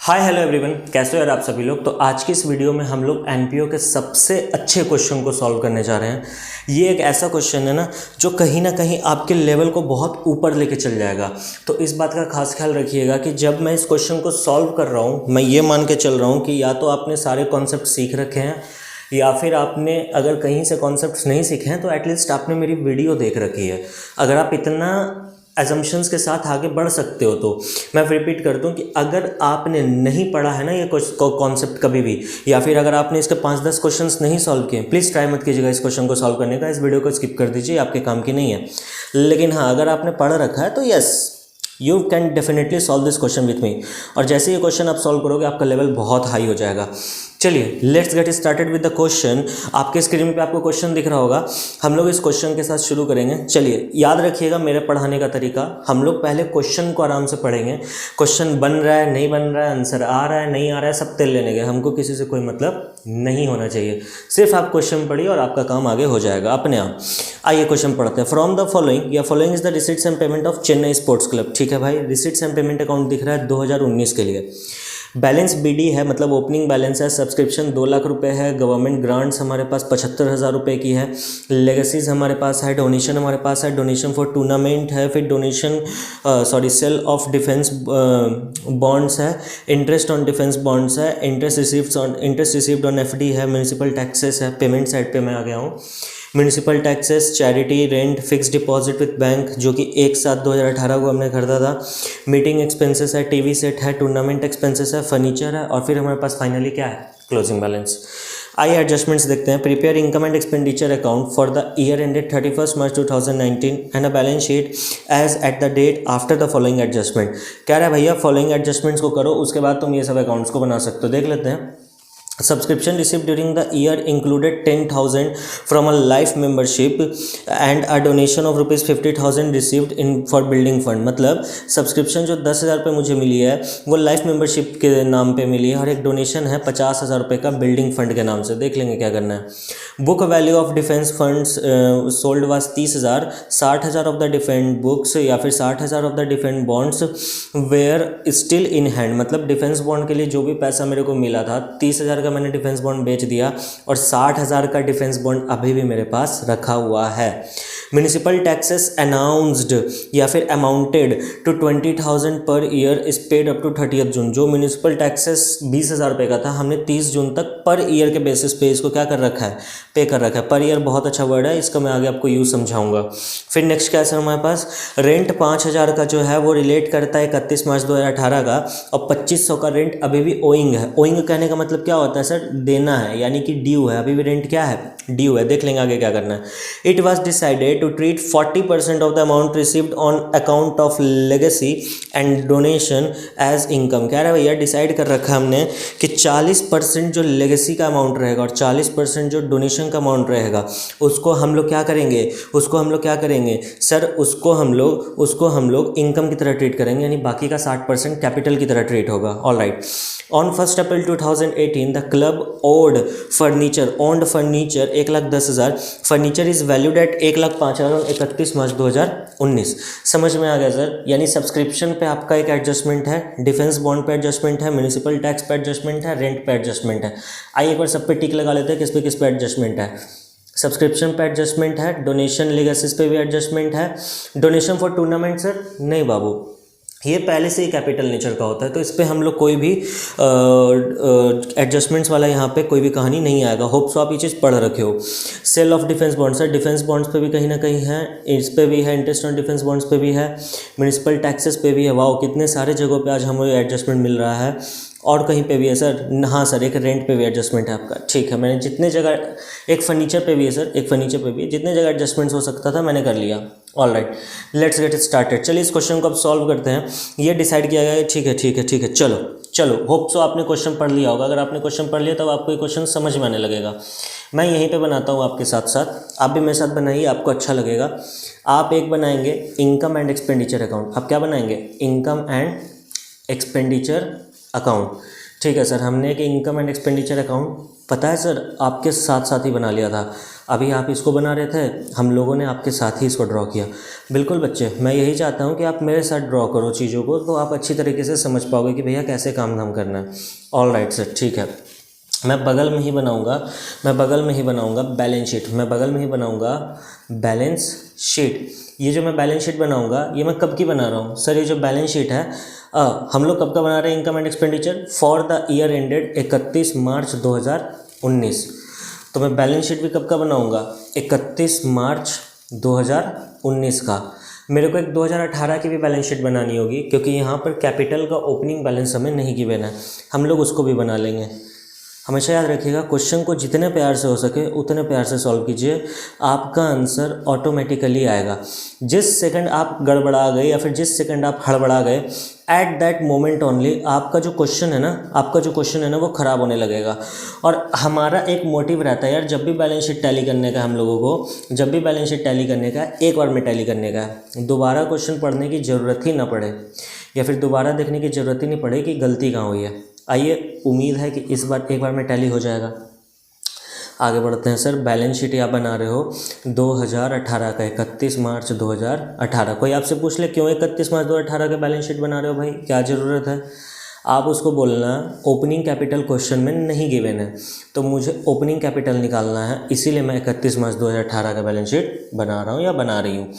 Hi hello everyone, कैसे हो यार आप सभी लोग। तो आज की इस वीडियो में हम लोग एनपीओ के सबसे अच्छे क्वेश्चन को सॉल्व करने जा रहे हैं। ये एक ऐसा क्वेश्चन है ना जो कहीं ना कहीं आपके लेवल को बहुत ऊपर लेके चल जाएगा। तो इस बात का खास ख्याल रखिएगा कि जब मैं इस क्वेश्चन को सॉल्व कर रहा हूँ, मैं ये मान के चल रहा हूँ कि या तो आपने सारे कॉन्सेप्ट सीख रखे हैं या फिर आपने अगर कहीं से कॉन्सेप्ट्स नहीं सीखे हैं तो एटलीस्ट आपने मेरी वीडियो देख रखी है। अगर आप इतना एजम्पशंस के साथ आगे बढ़ सकते हो तो मैं रिपीट करता हूँ कि अगर आपने नहीं पढ़ा है ना ये कॉन्सेप्ट कभी भी, या फिर अगर आपने इसके 5-10 क्वेश्चंस नहीं सॉल्व किए, प्लीज़ ट्राई मत कीजिएगा इस क्वेश्चन को सॉल्व करने का। इस वीडियो को स्किप कर दीजिए, आपके काम की नहीं है। लेकिन हाँ, अगर आपने पढ़ रखा है तो yes, you can definitely solve this question with me. और जैसे ये क्वेश्चन आप सॉल्व करोगे आपका लेवल बहुत हाई हो जाएगा। चलिए let's get started with the question. आपके स्क्रीन पे आपको क्वेश्चन दिख रहा होगा। हम लोग इस क्वेश्चन के साथ शुरू करेंगे। चलिए याद रखिएगा मेरे पढ़ाने का तरीका। हम लोग पहले क्वेश्चन को आराम से पढ़ेंगे। क्वेश्चन बन रहा है नहीं बन रहा है, आंसर आ रहा है नहीं आ रहा है, सब तेल लेने गए, हमको किसी से कोई मतलब नहीं होना चाहिए। सिर्फ आप क्वेश्चन पढ़िए और आपका काम आगे हो जाएगा अपने आप। आइए क्वेश्चन पढ़ते हैं। फ्रॉम द फॉलोइंग, या following is the receipts and payment of Chennai sports club. ठीक है भाई, रिसीट्स एंड पेमेंट अकाउंट दिख रहा है 2019 के लिए। बैलेंस बीडी है, मतलब ओपनिंग बैलेंस है। सब्सक्रिप्शन 2 लाख रुपए है। गवर्नमेंट ग्रांट्स हमारे पास 75,000 रुपये की है। लेगेसीज हमारे पास है। डोनेशन हमारे पास है। डोनेशन फॉर टूर्नामेंट है। फिर donation sale of defence bonds है। इंटरेस्ट ऑन डिफेंस बॉन्ड्स है। इंटरेस्ट रिसीव्ड ऑन एफडी है। म्यूनिसिपल टैक्सेस है। पेमेंट साइड पे मैं आ गया हूँ। Municipal taxes, charity, rent, fix deposit with bank जो कि 1/7/2018 को हमने खरीदा था। मीटिंग एक्सपेंसेस है। टीवी सेट है। टूर्नामेंट एक्सपेंसेस है। फर्नीचर है। और फिर हमारे पास फाइनली क्या है, क्लोजिंग बैलेंस। आइए एडजस्टमेंट देखते हैं। Prepare income and expenditure account for the year ended 31 March 2019 and a balance sheet as at the date after the following adjustment. कह रहा है भैया फॉलोइंग एडजस्टमेंट्स को करो, उसके बाद तुम ये सब अकाउंट्स को बना सकते हो। देख लेते हैं। Subscription received during the year included 10,000 from a life membership and a donation of rupees 50,000 received in for building fund। मतलब सब्सक्रिप्शन जो 10,000 रुपये मुझे मिली है वो लाइफ मेंबरशिप के नाम पे मिली है, और एक डोनेशन है 50,000 रुपये का बिल्डिंग फंड के नाम से। देख लेंगे क्या करना है। Book value of defence funds sold was 30,000। 60,000 of the defend books या फिर 60,000 of the defend bonds were still in hand. मतलब डिफेंस बॉन्ड के लिए जो भी पैसा मेरे को मिला था, 30,000 का मैंने डिफेंस बॉन्ड बेच दिया और 60,000 का डिफेंस बॉन्ड अभी भी मेरे पास रखा हुआ है। म्यूनिसिपल टैक्सेस अनाउंस्ड या फिर amounted to 20,000 per year is paid up to 30 June. जो म्यूनिसिपल टैक्सेस 20,000 रुपये का था, हमने 30 जून तक पर ईयर के बेसिस पे इसको क्या कर रखा है, पे कर रखा है। पर ईयर बहुत अच्छा वर्ड है, इसका मैं आगे आपको यूज समझाऊंगा। फिर नेक्स्ट क्या है सर हमारे पास, रेंट 5,000 का जो है वो रिलेट करता है 31 मार्च 2018 का, और 2,500 का रेंट अभी भी ओइंग है। ओइंग कहने का मतलब क्या होता है सर, देना है, यानी कि ड्यू है। अभी भी रेंट क्या है, ड्यू है। देख लेंगे आगे क्या करना है। It was decided to treat 40% of the amount received on account of legacy and donation as income. कह रहा है भैया डिसाइड कर रखा हमने कि 40% जो लेगेसी का अमाउंट रहेगा और 40% जो डोनेशन का अमाउंट रहेगा उसको हम लोग क्या करेंगे, सर उसको हम लोग इनकम की तरह ट्रीट करेंगे, यानी बाकी का 60% कैपिटल की तरह ट्रीट होगा। All right. On 1 April 2018 the club owned furniture 1,10,000। Furniture is valued at 1,05,000 और 31 मार्च 2019। समझ में आ गया सर। यानी सब्सक्रिप्शन पे आपका एक एडजस्टमेंट है, डिफेंस बॉन्ड पे एडजस्टमेंट है, म्यूनिसिपल टैक्स पे एडजस्टमेंट है, रेंट पे एडजस्टमेंट है। आइए एक बार सब पे टिक लगा लेते हैं किस पे एडजस्टमेंट है। सब्सक्रिप्शन पे एडजस्टमेंट है, डोनेशन लेगेसीज पे भी एडजस्टमेंट है। डोनेशन फॉर टूर्नामेंट सर नहीं बाबू, ये पहले से ही कैपिटल नेचर का होता है, तो इस पर हम लोग कोई भी एडजस्टमेंट्स वाला यहाँ पे कोई भी कहानी नहीं आएगा। होप सो आप ये चीज़ पढ़ रखे हो। सेल ऑफ डिफेंस बॉन्ड्स है, डिफेंस बॉन्ड्स पे भी कहीं ना कहीं है, इस पे भी है, इंटरेस्ट ऑन डिफेंस बॉन्ड्स पे भी है, म्यूनिसिपल टैक्सेस पे भी है। वाओ, कितने सारे जगहों पे आज हमें एडजस्टमेंट मिल रहा है। और कहीं पे भी है सर, हाँ सर एक रेंट पे भी एडजस्टमेंट है आपका। ठीक है, मैंने जितने जगह, एक फर्नीचर पे भी है सर, एक फर्नीचर पे भी, जितने जगह एडजस्टमेंट्स हो सकता था मैंने कर लिया। All right, let's get started. चलिए इस क्वेश्चन को अब सॉल्व करते हैं। ये डिसाइड किया गया है, ठीक है। चलो होप सो आपने क्वेश्चन पढ़ लिया होगा। अगर आपने क्वेश्चन पढ़ लिया तब आपको ये क्वेश्चन समझ में आने लगेगा। मैं यहीं पे बनाता हूँ आपके साथ साथ, आप भी मेरे साथ बनाइए, आपको अच्छा लगेगा। आप एक बनाएंगे इनकम एंड एक्सपेंडिचर अकाउंट। आप क्या बनाएंगे, इनकम एंड एक्सपेंडिचर अकाउंट। ठीक है सर, हमने एक इनकम एंड एक्सपेंडिचर अकाउंट पता है सर आपके साथ साथ ही बना लिया था। अभी आप इसको बना रहे थे, हम लोगों ने आपके साथ ही इसको ड्रॉ किया। बिल्कुल बच्चे, मैं यही चाहता हूँ कि आप मेरे साथ ड्रॉ करो चीज़ों को, तो आप अच्छी तरीके से समझ पाओगे कि भैया कैसे काम धाम करना है। ऑल राइट सर, ठीक है। मैं बगल में ही बनाऊंगा बैलेंस शीट। मैं बगल में ही बनाऊंगा बैलेंस शीट। ये जो मैं बैलेंस शीट बनाऊंगा ये मैं कब की बना रहा हूँ सर? ये जो बैलेंस शीट है हम लोग कब का बना रहे हैं? Income and expenditure for the year ended 31 March 2019। तो मैं बैलेंस शीट भी कब का बनाऊंगा? 31 मार्च 2019 का। मेरे को एक 2018 की भी बैलेंस शीट बनानी होगी, क्योंकि यहाँ पर कैपिटल का ओपनिंग बैलेंस हमें नहीं गिवन है, हम लोग उसको भी बना लेंगे। हमेशा याद रखिएगा, क्वेश्चन को जितने प्यार से हो सके उतने प्यार से सॉल्व कीजिए, आपका आंसर ऑटोमेटिकली आएगा। जिस सेकंड आप गड़बड़ा गए या फिर जिस सेकंड आप हड़बड़ा गए, एट दैट मोमेंट ओनली आपका जो क्वेश्चन है ना वो ख़राब होने लगेगा। और हमारा एक मोटिव रहता है यार, जब भी बैलेंस शीट टैली करने का, हम लोगों को जब भी बैलेंस शीट टैली करने का एक बार में टैली करने का, दोबारा क्वेश्चन पढ़ने की ज़रूरत ही ना पड़े, या फिर दोबारा देखने की ज़रूरत ही नहीं पड़े कि गलती कहाँ हुई है। आइए, उम्मीद है कि इस बार एक बार में टैली हो जाएगा। आगे बढ़ते हैं सर। बैलेंस शीट आप बना रहे हो 2018 का, 31 मार्च 2018। कोई आपसे पूछ ले क्यों 31 मार्च 2018 का बैलेंस शीट बना रहे हो भाई, क्या ज़रूरत है? आप उसको बोलना ओपनिंग कैपिटल क्वेश्चन में नहीं गिवन है, तो मुझे ओपनिंग कैपिटल निकालना है, इसीलिए मैं 31 मार्च 2018 का बैलेंस शीट बना रहा हूँ या बना रही हूँ।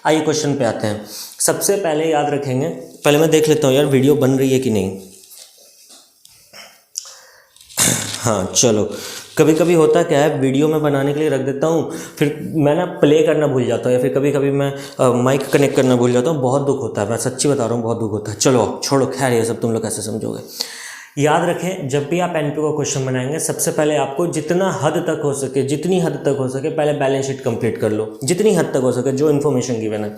आइए क्वेश्चन पे आते हैं। सबसे पहले याद रखेंगे, पहले मैं देख लेता हूँ यार वीडियो बन रही है कि नहीं। हाँ चलो, कभी कभी होता क्या है, वीडियो में बनाने के लिए रख देता हूँ, फिर मैं ना प्ले करना भूल जाता हूँ, या फिर कभी कभी मैं माइक कनेक्ट करना भूल जाता हूँ। बहुत दुख होता है, मैं सच्ची बता रहा हूँ, बहुत दुख होता है। चलो छोड़ो, खैर ये सब तुम लोग कैसे समझोगे। याद रखें, जब भी आप एनपीओ का क्वेश्चन बनाएंगे, सबसे पहले आपको जितनी हद तक हो सके पहले बैलेंस शीट कंप्लीट कर लो, जितनी हद तक हो सके जो इन्फॉर्मेशन गिवन है।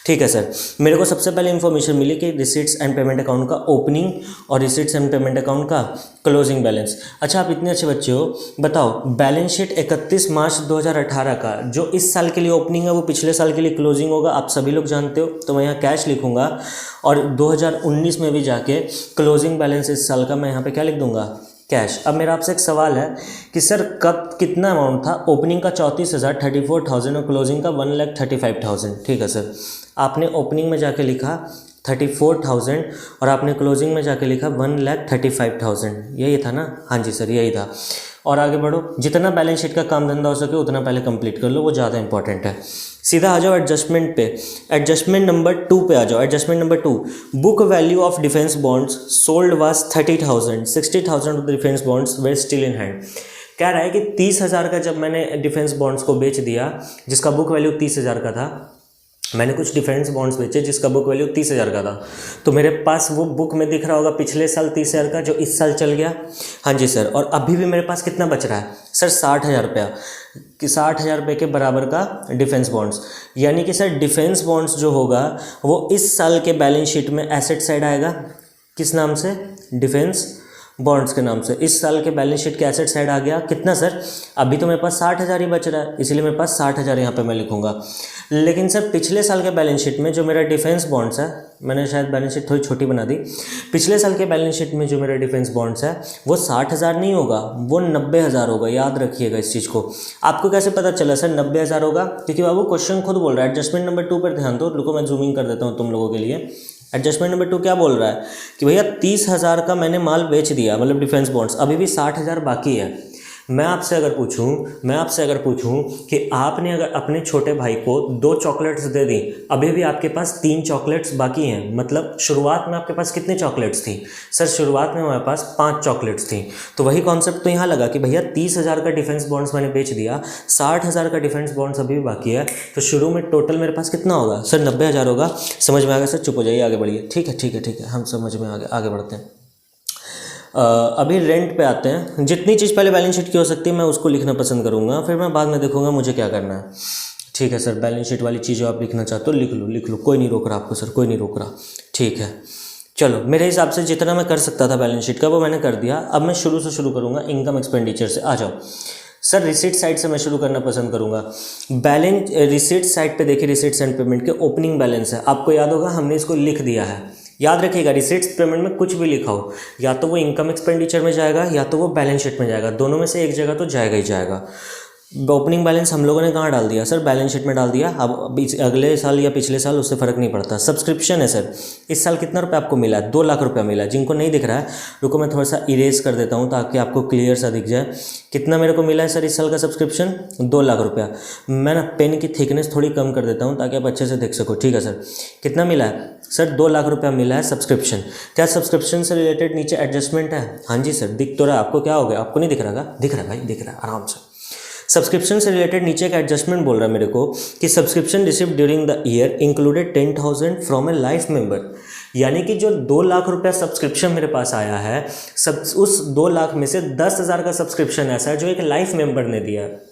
ठीक है सर, मेरे को सबसे पहले इन्फॉर्मेशन मिली कि रिसीट्स एंड पेमेंट अकाउंट का ओपनिंग और रिसीट्स एंड पेमेंट अकाउंट का क्लोजिंग बैलेंस। अच्छा, आप इतने अच्छे बच्चे हो, बताओ बैलेंस शीट 31 मार्च 2018 का जो इस साल के लिए ओपनिंग है वो पिछले साल के लिए क्लोजिंग होगा, आप सभी लोग जानते हो। तो मैं यहाँ कैश लिखूंगा, और 2019 में भी जाके क्लोजिंग बैलेंस इस साल का मैं यहाँ पे क्या लिख दूंगा? कैश। अब मेरा आपसे एक सवाल है कि सर कब कितना अमाउंट था? ओपनिंग का 34,000 34,000 और क्लोजिंग का 1,35,000। ठीक है सर, आपने ओपनिंग में जाके लिखा 34,000 और आपने क्लोजिंग में जाके लिखा 1,35,000, यही था ना? हाँ जी सर, यही था। और आगे बढ़ो, जितना बैलेंस शीट का काम धंधा हो सके उतना पहले कंप्लीट कर लो, वो ज़्यादा इंपॉर्टेंट है। सीधा आ जाओ एडजस्टमेंट पे, एडजस्टमेंट नंबर 2 पे आ जाओ। Adjustment number 2, book value of defence bonds sold was 30,000, 60,000 of the defence bonds were still in hand. कह रहा है कि 30,000 का जब मैंने डिफेंस बॉन्ड्स को बेच दिया, जिसका बुक वैल्यू 30,000 का था, मैंने कुछ डिफेंस बॉन्ड्स बेचे जिसका बुक वैल्यू 30,000 का था, तो मेरे पास वो बुक में दिख रहा होगा पिछले साल 30,000 का जो इस साल चल गया। हाँ जी सर, और अभी भी मेरे पास कितना बच रहा है सर? 60,000 रुपया, कि 60,000 रुपये के बराबर का डिफेंस बॉन्ड्स। यानी कि सर डिफेंस बॉन्ड्स जो होगा वो इस साल के बैलेंस शीट में एसेट साइड आएगा, किस नाम से? डिफेंस बॉन्ड्स के नाम से। इस साल के बैलेंस शीट के एसेट साइड आ गया कितना सर? अभी तो मेरे पास 60,000 ही बच रहा है, इसलिए मेरे पास 60,000 यहाँ पे मैं लिखूंगा। लेकिन सर पिछले साल के बैलेंस शीट में जो मेरा डिफेंस बॉन्ड्स है, मैंने शायद बैलेंस शीट थोड़ी छोटी बना दी, पिछले साल के बैलेंस शीट में जो मेरा डिफेंस बॉन्ड्स है वो 60,000 नहीं होगा, वो 90,000 होगा। याद रखिएगा इस चीज़ को। आपको कैसे पता चला सर 90,000 होगा? क्योंकि बाबू क्वेश्चन खुद बोल रहा है। एडजस्टमेंट नंबर 2 पर ध्यान दो, रुको मैं जूमिंग कर देता हूँ तुम लोगों के लिए। एडजस्टमेंट नंबर 2 क्या बोल रहा है कि भैया 30,000 का मैंने माल बेच दिया, मतलब डिफेंस बॉन्ड्स, अभी भी 60,000 बाकी है। मैं आपसे अगर पूछूं कि आपने अगर अपने छोटे भाई को 2 चॉकलेट्स दे दी, अभी भी आपके पास 3 चॉकलेट्स बाकी हैं, मतलब शुरुआत में आपके पास कितनी चॉकलेट्स थी? सर शुरुआत में हमारे पास 5 चॉकलेट्स थी। तो वही कॉन्सेप्ट तो यहाँ लगा कि भैया 30,000 का डिफेंस बॉन्ड्स मैंने बेच दिया, 60,000 का डिफेंस बॉन्ड्स अभी भी बाकी है, तो शुरू में टोटल मेरे पास कितना होगा सर? 90,000 होगा। समझ में आ गया सर? चुप हो जाइए, आगे बढ़िए। ठीक है, हम समझ में आगे बढ़ते हैं। अभी रेंट पे आते हैं। जितनी चीज़ पहले बैलेंस शीट की हो सकती है मैं उसको लिखना पसंद करूँगा, फिर मैं बाद में देखूँगा मुझे क्या करना है। ठीक है सर, बैलेंस शीट वाली चीज़ जो आप लिखना चाहते हो लिख लो, कोई नहीं रोक रहा आपको सर, कोई नहीं रोक रहा। ठीक है, चलो मेरे हिसाब से जितना मैं कर सकता था बैलेंस शीट का वो मैंने कर दिया। अब मैं शुरू करूँगा इनकम एक्सपेंडिचर से। आ जाओ सर, रिसीट साइड से मैं शुरू करना पसंद करूँगा। बैलेंस रिसीट साइड पे देखिए, रिसीट्स एंड पेमेंट के ओपनिंग बैलेंस है, आपको याद होगा हमने इसको लिख दिया है याद रखिएगा रिसीट्स पेमेंट में कुछ भी लिखा हो, या तो वो इनकम एक्सपेंडिचर में जाएगा या तो वो बैलेंस शीट में जाएगा, दोनों में से एक जगह तो जाएगा ही जाएगा। ओपनिंग बैलेंस हम लोगों ने कहाँ डाल दिया सर? बैलेंस शीट में डाल दिया। अब अगले साल या पिछले साल उससे फ़र्क नहीं पड़ता। सब्सक्रिप्शन है सर, इस साल कितना रुपये आपको मिला है? 2 लाख रुपया मिला है। जिनको नहीं दिख रहा है रुको मैं थोड़ा सा इरेज कर देता हूँ ताकि आपको क्लियर सा दिख जाए। कितना मेरे को मिला है सर इस साल का सब्सक्रिप्शन? 2 लाख रुपया। मैं ना पेन की थिकनेस थोड़ी कम कर देता हूँ ताकि आप अच्छे से देख सको। ठीक है सर, कितना मिला है सर? 2 लाख रुपया मिला है सब्सक्रिप्शन। क्या सब्सक्रिप्शन से रिलेटेड नीचे एडजस्टमेंट है? हाँ जी सर, दिख तो रहा है आपको। क्या हो गया, आपको नहीं दिख रहा? दिख रहा है भाई, दिख रहा है आराम से। सब्सक्रिप्शन से रिलेटेड नीचे का एडजस्टमेंट बोल रहा है मेरे को कि subscription received during the year included 10,000 from A life member. यानी कि जो 2 लाख रुपया सब्सक्रिप्शन मेरे पास आया है, उस 2 लाख में से 10,000 का सब्सक्रिप्शन ऐसा है जो एक लाइफ मेंबर ने दिया है।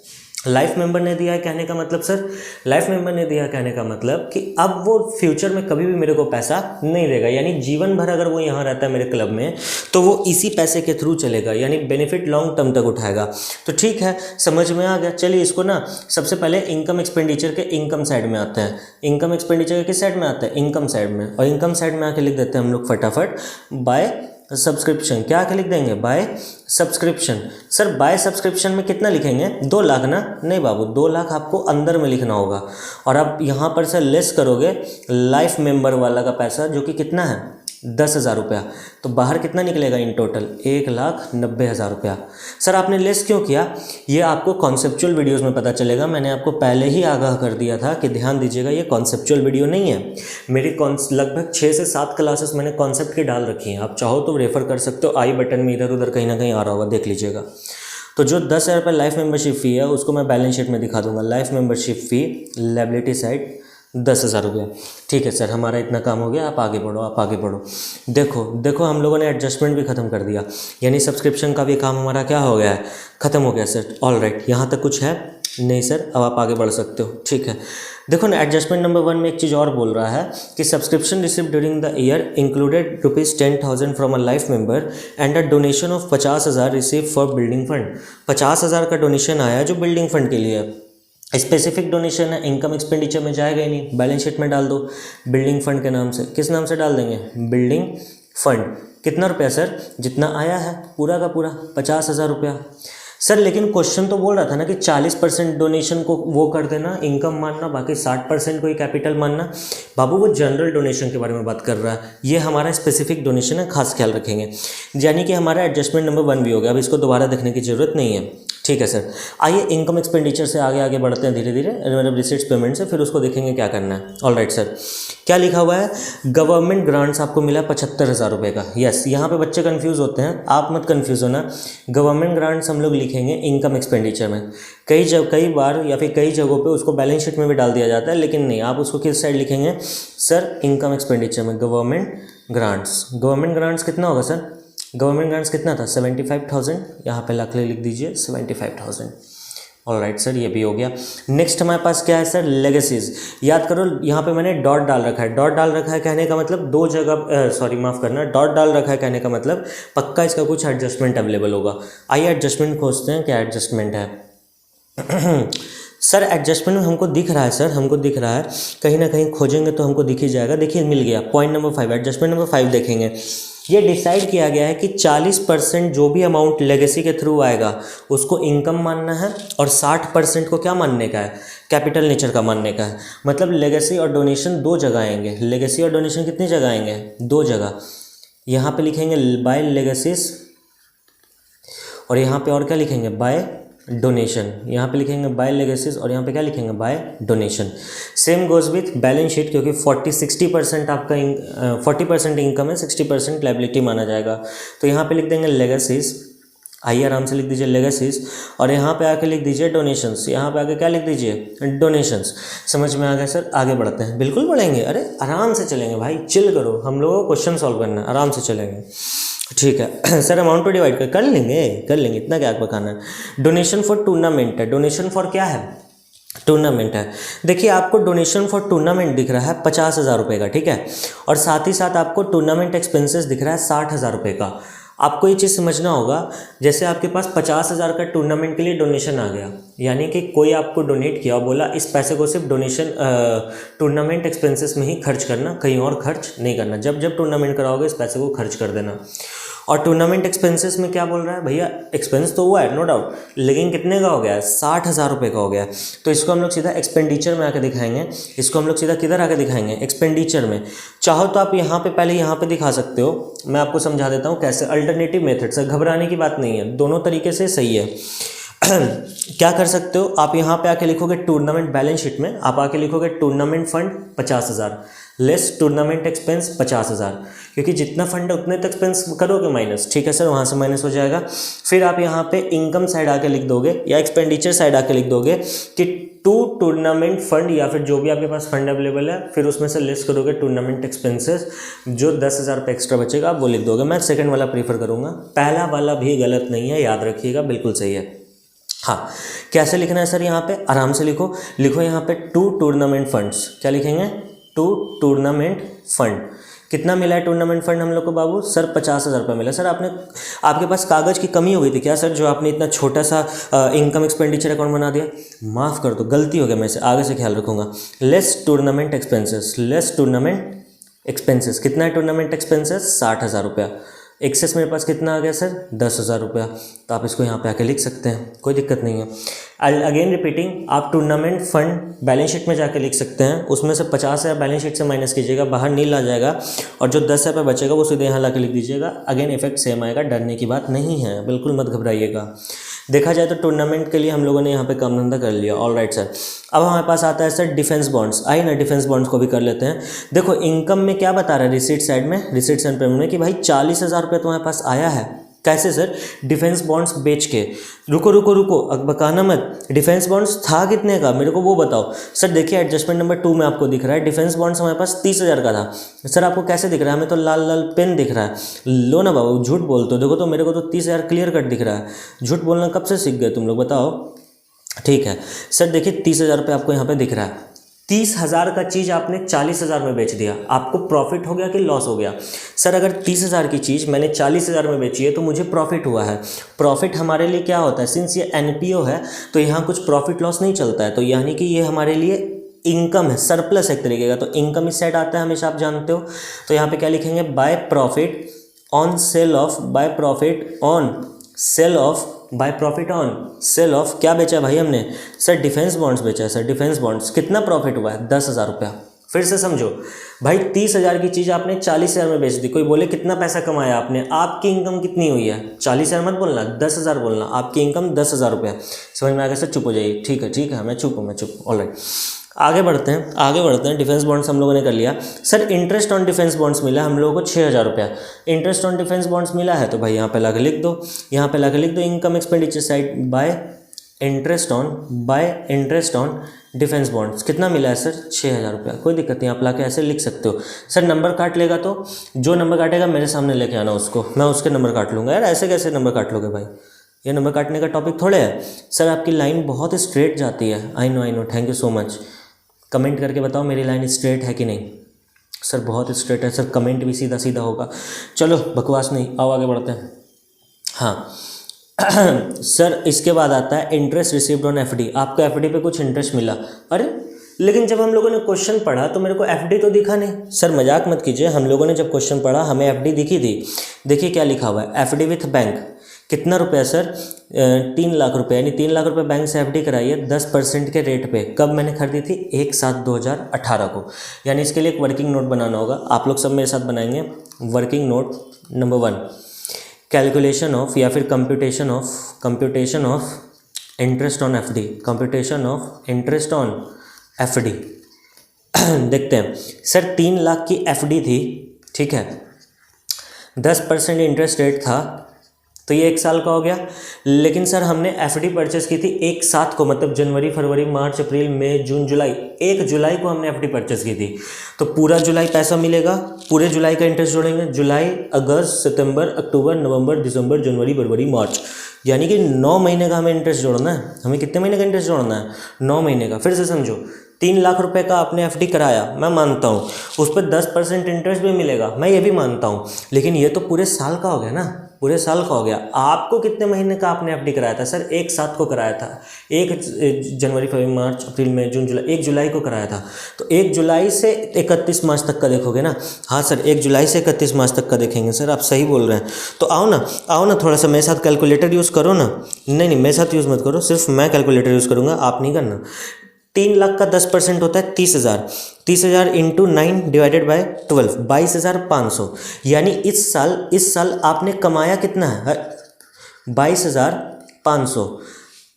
लाइफ मेंबर ने दिया है कहने का मतलब सर, लाइफ मेंबर ने दिया कहने का मतलब कि अब वो फ्यूचर में कभी भी मेरे को पैसा नहीं देगा, यानी जीवन भर अगर वो यहाँ रहता है मेरे क्लब में तो वो इसी पैसे के थ्रू चलेगा, यानी बेनिफिट लॉन्ग टर्म तक उठाएगा। तो ठीक है, समझ में आ गया। चलिए इसको ना सबसे पहले इनकम एक्सपेंडिचर के इनकम साइड में आते हैं। इनकम एक्सपेंडिचर के किस साइड में आता है? इनकम साइड में। और इनकम साइड में आके लिख देते हैं हम लोग फटाफट बाय सब्सक्रिप्शन। क्या आके लिख देंगे? By subscription. Sir by subscription में कितना लिखेंगे? 2 लाख ना? नहीं बाबू, 2 लाख आपको अंदर में लिखना होगा और आप यहाँ पर से लेस करोगे लाइफ मेंबर वाला का पैसा जो कि कितना है? 10,000 रुपया। तो बाहर कितना निकलेगा इन टोटल? 1,90,000 रुपया। सर आपने लेस क्यों किया? ये आपको कॉन्सेप्चुअल वीडियोस में पता चलेगा। मैंने आपको पहले ही आगाह कर दिया था कि ध्यान दीजिएगा ये कॉन्सेप्चुअल वीडियो नहीं है। मेरी लगभग 6 से 7 क्लासेस मैंने कॉन्सेप्ट की डाल रखी हैं, आप चाहो तो रेफ़र कर सकते हो। आई बटन में इधर उधर कहीं ना कहीं आ रहा होगा, देख लीजिएगा। तो जो 10,000 रुपये लाइफ मेंबरशिप फ़ी है उसको मैं बैलेंस शीट में दिखा दूंगा। लाइफ मेंबरशिप फ़ी लायबिलिटी साइड 10,000 रुपया। ठीक है सर, हमारा इतना काम हो गया, आप आगे बढ़ो, आप आगे बढ़ो। देखो हम लोगों ने एडजस्टमेंट भी ख़त्म कर दिया, यानी सब्सक्रिप्शन का भी काम हमारा क्या हो गया है? ख़त्म हो गया सर। ऑल राइट, यहाँ तक कुछ है? नहीं सर, अब आप आगे बढ़ सकते हो। ठीक है, देखो ना एडजस्टमेंट नंबर 1 में एक चीज़ और बोल रहा है कि subscription received during the year included ₹10,000 from a life member and a donation of 50,000 receive for building fund. 50,000 का डोनेशन आया जो बिल्डिंग फंड के लिए है। स्पेसिफिक डोनेशन है, इनकम एक्सपेंडिचर में जाएगा ही नहीं, बैलेंस शीट में डाल दो बिल्डिंग फंड के नाम से। किस नाम से डाल देंगे? Building fund. कितना रुपया सर? जितना आया है पूरा का पूरा 50,000 रुपया। सर लेकिन क्वेश्चन तो बोल रहा था ना कि 40% डोनेशन को वो कर देना, इनकम मानना, बाकी 60% को ही कैपिटल मानना। बाबू वो जनरल डोनेशन के बारे में बात कर रहा है, ये हमारा स्पेसिफिक डोनेशन है, खास ख्याल रखेंगे। यानी कि हमारा एडजस्टमेंट नंबर 1 भी हो गया, अब इसको दोबारा देखने की ज़रूरत नहीं है। ठीक है सर, आइए इनकम एक्सपेंडिचर से आगे आगे बढ़ते हैं धीरे धीरे, मतलब रिसीट्स पेमेंट से, फिर उसको देखेंगे क्या करना है। ऑल राइट सर, क्या लिखा हुआ है? गवर्नमेंट ग्रांट्स आपको मिला 75,000 रुपये का। यस, यहाँ पे बच्चे कंफ्यूज होते हैं, आप मत कंफ्यूज होना। गवर्नमेंट ग्रांट्स हम लोग लिखेंगे इनकम एक्सपेंडिचर में। कई बार या फिर कई जगहों पे उसको बैलेंस शीट में भी डाल दिया जाता है, लेकिन नहीं, आप उसको किस साइड लिखेंगे सर? इनकम एक्सपेंडिचर में गवर्नमेंट ग्रांट्स। गवर्नमेंट ग्रांट्स कितना होगा सर? गवर्नमेंट ग्रांट्स कितना था? 75,000। यहाँ पे लिख दीजिए 75,000। ऑल राइट सर, ये भी हो गया। नेक्स्ट हमारे पास क्या है सर? लेगेसीज। याद करो, यहाँ पे मैंने डॉट डाल रखा है। डॉट डाल रखा है कहने का मतलब 2 जगह, सॉरी माफ़ करना, डॉट डाल रखा है कहने का मतलब पक्का इसका कुछ एडजस्टमेंट अवेलेबल होगा। आइए एडजस्टमेंट खोजते हैं, क्या एडजस्टमेंट है। सर एडजस्टमेंट में हमको दिख रहा है, सर हमको दिख रहा है, कहीं ना कहीं खोजेंगे तो हमको दिख ही जाएगा। देखिए मिल गया, पॉइंट नंबर 5, एडजस्टमेंट नंबर 5 देखेंगे। ये डिसाइड किया गया है कि 40% जो भी अमाउंट लेगेसी के थ्रू आएगा उसको इनकम मानना है और 60% को क्या मानने का है? कैपिटल नेचर का मानने का है। मतलब लेगेसी और डोनेशन 2 जगह आएंगे। लेगेसी और डोनेशन कितनी जगह आएंगे? 2 जगह। यहाँ पे लिखेंगे बाय लेगेसीज और यहाँ पे और क्या लिखेंगे? By donation. यहाँ पे लिखेंगे बाय लेगेसीज और यहाँ पे क्या लिखेंगे? By donation. Same goes with balance sheet, क्योंकि 60% आपका 40% इनकम है, 60% लायबिलिटी माना जाएगा। तो यहाँ पे लिख देंगे लेगेसीज। आइए आराम से लिख दीजिए लेगेसीज और यहाँ पे आके लिख दीजिए डोनेशंस। यहाँ पे आके क्या लिख दीजिए? डोनेशंस। समझ में आ गया सर? आगे बढ़ते हैं। बिल्कुल बढ़ेंगे, अरे आराम से चलेंगे भाई, चिल करो, हम लोगों को क्वेश्चन सॉल्व करना है, आराम से चलेंगे। ठीक है सर, अमाउंट को डिवाइड कर लेंगे, इतना क्या बताना है। डोनेशन फॉर टूर्नामेंट है। डोनेशन फॉर क्या है? टूर्नामेंट है। देखिए आपको डोनेशन फॉर टूर्नामेंट दिख रहा है 50,000 रुपये का, ठीक है, और साथ ही साथ आपको टूर्नामेंट एक्सपेंसेस दिख रहा है 60,000 रुपये का। आपको ये चीज़ समझना होगा, जैसे आपके पास 50,000 का टूर्नामेंट के लिए डोनेशन आ गया, यानी कि कोई आपको डोनेट किया और बोला इस पैसे को सिर्फ डोनेशन टूर्नामेंट एक्सपेंसेस में ही खर्च करना, कहीं और खर्च नहीं करना, जब जब टूर्नामेंट कराओगे इस पैसे को खर्च कर देना। और टूर्नामेंट एक्सपेंसेस में क्या बोल रहा है भैया, एक्सपेंस तो हुआ है नो डाउट, लेकिन कितने का हो गया है, 60,000 रुपये का हो गया है। तो इसको हम लोग सीधा एक्सपेंडिचर में आके दिखाएंगे, इसको हम लोग सीधा किधर आके दिखाएंगे, एक्सपेंडिचर में। चाहो तो आप यहाँ पे पहले यहाँ पे दिखा सकते हो, मैं आपको समझा देता हूँ कैसे, अल्टरनेटिव मेथड से, घबराने की बात नहीं है, दोनों तरीके से सही है। क्या कर सकते हो आप, यहाँ पे आके लिखोगे टूर्नामेंट बैलेंस शीट में आप आके लिखोगे tournament fund 50,000 less tournament expense 50,000, क्योंकि जितना फंड है उतने तक एक्सपेंस करोगे माइनस, ठीक है सर, वहाँ से माइनस हो जाएगा। फिर आप यहाँ पे इनकम साइड आके लिख दोगे या एक्सपेंडिचर साइड आके लिख दोगे कि टू टूर्नामेंट फंड, या फिर जो भी आपके पास फंड अवेलेबल है, फिर उसमें से लेस करोगे टूर्नामेंट एक्सपेंसेस, जो 10,000 रुपये एक्स्ट्रा बचेगा आप वो लिख दोगे। मैं सेकंड वाला प्रीफर करूँगा, पहला वाला भी गलत नहीं है, याद रखिएगा, बिल्कुल सही है। हाँ, कैसे लिखना है सर, यहाँ पे आराम से लिखो यहाँ पे टू टूर्नामेंट फंड्स, क्या लिखेंगे, टू टूर्नामेंट फंड। कितना मिला है टूर्नामेंट फंड हम लोग को बाबू, सर 50,000 रुपये मिला। सर आपके पास कागज़ की कमी हो गई थी क्या सर, जो आपने इतना छोटा सा इनकम एक्सपेंडिचर अकाउंट बना दिया, माफ़ कर दो, गलती हो गया, मैं से आगे से ख्याल रखूँगा। Less tournament expenses, less tournament expenses, कितना है टूर्नामेंट एक्सपेंसेस, 60,000 रुपया। एक्सेस मेरे पास कितना आ गया सर, 10,000 रुपया, तो आप इसको यहाँ पे आके लिख सकते हैं, कोई दिक्कत नहीं है। अगेन रिपीटिंग, आप टूर्नामेंट फंड बैलेंस शीट में जाके लिख सकते हैं, उसमें से 50,000 बैलेंस शीट से माइनस कीजिएगा, बाहर नील आ जाएगा, और जो 10,000 रुपये बचेगा वो सीधे यहाँ ला के लिख दीजिएगा। अगेन इफेक्ट सेम आएगा, डरने की बात नहीं है, बिल्कुल मत घबराइएगा। देखा जाए तो टूर्नामेंट के लिए हम लोगों ने यहाँ पे काम धंधा कर लिया, ऑल राइट सर। अब हमारे पास आता है सर डिफेंस बॉन्ड्स, आइए ना डिफेंस बॉन्ड्स को भी कर लेते हैं। देखो इनकम में क्या बता रहा है रिसीट साइड में, रिसीट्स एंड पेमेंट में, कि भाई 40,000 रुपये तुम्हारे पास आया है, कैसे सर, डिफेंस बॉन्ड्स बेच के। रुको अब बकाना मत, डिफेंस बॉन्ड्स था कितने का मेरे को वो बताओ। सर देखिए एडजस्टमेंट नंबर 2 में आपको दिख रहा है डिफेंस बॉन्ड्स हमारे पास 30,000 का था। सर आपको कैसे दिख रहा है, हमें तो लाल लाल पेन दिख रहा है। लो ना बाबू, झूठ बोलते हो, देखो तो मेरे को तो 30,000 क्लियर कट दिख रहा है। झूठ बोलना कब से सीख गए तुम लोग, बताओ। ठीक है सर, देखिए 30,000 रुपये आपको यहाँ पे दिख रहा है, 30,000 का चीज़ आपने 40,000 में बेच दिया, आपको प्रॉफिट हो गया कि लॉस हो गया। सर अगर 30,000 की चीज़ मैंने 40,000 में बेची है तो मुझे प्रॉफिट हुआ है। प्रॉफिट हमारे लिए क्या होता है, सिंस ये एनपीओ है तो यहाँ कुछ प्रॉफिट लॉस नहीं चलता है, तो यानी कि ये हमारे लिए इनकम है, सरप्लस एक तरीके का। तो इनकम इस साइड आता है हमेशा, आप जानते हो। तो यहाँ पे क्या लिखेंगे, by profit on sale of, by profit on sale of, by profit on sale of, क्या बेचा भाई हमने, सर डिफेंस बॉन्ड्स बेचा है। सर डिफेंस बॉन्ड्स कितना प्रॉफिट हुआ है, 10,000 रुपया। फिर से समझो भाई, 30,000 की चीज़ आपने 40,000 में बेच दी। कोई बोले कितना पैसा कमाया आपने, आपकी इनकम कितनी हुई है, 40,000 मत बोलना, 10,000 बोलना, आपकी इनकम 10,000 रुपया। समझ में आ गया सर, चुप हो जाइए, ठीक है मैं चुप हूँ, ऑलराइट। आगे बढ़ते हैं। डिफेंस बॉन्ड्स हम लोगों ने कर लिया। Sir interest on defence bonds मिला हम लोगों को 6,000 रुपया, इंटरेस्ट ऑन डिफेंस बॉन्ड्स मिला है, तो भाई यहाँ पे ला के लिख दो, income expenditure side by interest on defence bonds. कितना मिला है सर, 6,000 रुपया, कोई दिक्कत नहीं, आप ला के ऐसे लिख सकते हो। सर नंबर काट लेगा तो जो नंबर काटेगा मेरे सामने लेके आना उसको, मैं उसके नंबर काट लूँगा। यार ऐसे कैसे नंबर काट लोगे भाई, ये नंबर काटने का टॉपिक थोड़े है। सर आपकी लाइन बहुत स्ट्रेट जाती है, I know, thank you so much. Comment करके बताओ मेरी लाइन स्ट्रेट है कि नहीं। सर बहुत स्ट्रेट है सर, कमेंट भी सीधा सीधा होगा। चलो बकवास नहीं, आओ आगे बढ़ते हैं। हाँ सर इसके बाद आता है इंटरेस्ट रिसीव्ड ऑन एफडी, आपको एफडी पे कुछ इंटरेस्ट मिला। अरे लेकिन जब हम लोगों ने क्वेश्चन पढ़ा तो मेरे को एफडी तो दिखा नहीं। सर मजाक मत कीजिए, हम लोगों ने जब क्वेश्चन पढ़ा हमें एफडी दिखी थी। देखिए क्या लिखा हुआ है, एफडी विथ बैंक, कितना रुपया सर, 3 लाख रुपये, यानी 3 लाख रुपए बैंक से एफडी कराई है 10% के रेट पे। कब मैंने खरीदी थी, 1/7/2018 को। यानी इसके लिए एक वर्किंग नोट बनाना होगा, आप लोग सब मेरे साथ बनाएंगे। Working note number 1, calculation of या फिर computation of interest on FD, computation of interest on FD. देखते हैं सर, 3 लाख की एफडी थी, ठीक है, 10% इंटरेस्ट रेट था, तो ये 1 साल का हो गया। लेकिन सर हमने एफडी परचेस की थी 1 साथ को, मतलब जनवरी फरवरी मार्च अप्रैल मई जून जुलाई, 1 जुलाई को हमने एफडी परचेस की थी। तो पूरा जुलाई पैसा मिलेगा, पूरे जुलाई का इंटरेस्ट जोड़ेंगे, जुलाई अगस्त सितंबर अक्टूबर नवंबर दिसंबर जनवरी फरवरी मार्च, यानी कि 9 महीने का हमें इंटरेस्ट जोड़ना है। हमें कितने महीने का इंटरेस्ट जोड़ना है, 9 महीने का। फिर से समझो, 3 लाख रुपए का आपने एफडी कराया, मैं मानता हूँ, उस पर 10% इंटरेस्ट भी मिलेगा, मैं ये भी मानता हूँ, लेकिन ये तो पूरे साल का हो गया ना। पूरे साल का हो गया। आपको कितने महीने का आपने एफडी कराया था? सर एक साथ को कराया था, 1 जनवरी, फरवरी, मार्च, अप्रैल, मई, जून, जुलाई, 1 जुलाई को कराया था। तो 1 जुलाई से 31 मार्च तक का देखोगे ना? हाँ सर, 1 जुलाई से 31 मार्च तक का देखेंगे सर, आप सही बोल रहे हैं। तो आओ ना थोड़ा सा मेरे साथ कैलकुलेटर यूज़ करो ना। नहीं मेरे साथ यूज़ मत करो, सिर्फ मैं कैलकुलेटर यूज़ करूँगा, आप नहीं करना। 3 लाख का 10% होता है 30,000। 30,000 इंटू 9 डिवाइडेड बाय 12, 22,500। यानी इस साल आपने कमाया कितना है? 22,500।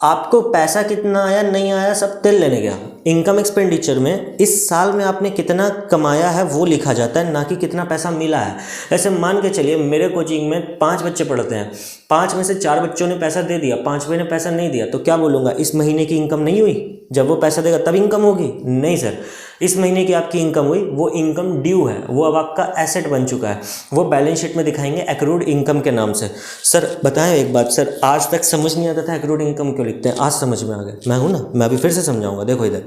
आपको पैसा कितना आया नहीं आया सब तेल लेने गया। इनकम एक्सपेंडिचर में इस साल में आपने कितना कमाया है वो लिखा जाता है, ना कि कितना पैसा मिला है। ऐसे मान के चलिए मेरे कोचिंग में 5 बच्चे पढ़ते हैं, 5 में से 4 बच्चों ने पैसा दे दिया, 5वें ने पैसा नहीं दिया, तो क्या बोलूँगा? इस महीने की इनकम नहीं हुई? जब वो पैसा देगा तब इनकम होगी? नहीं सर, इस महीने की आपकी इनकम हुई, वो इनकम ड्यू है, वो अब आपका एसेट बन चुका है, वो बैलेंस शीट में दिखाएंगे एक्रूड इनकम के नाम से। सर बताएं एक बात, सर आज तक समझ नहीं आता था एक्रूड इनकम क्यों लिखते हैं, आज समझ में आ गया। मैं हूँ ना, मैं अभी फिर से समझाऊंगा। देखो इधर,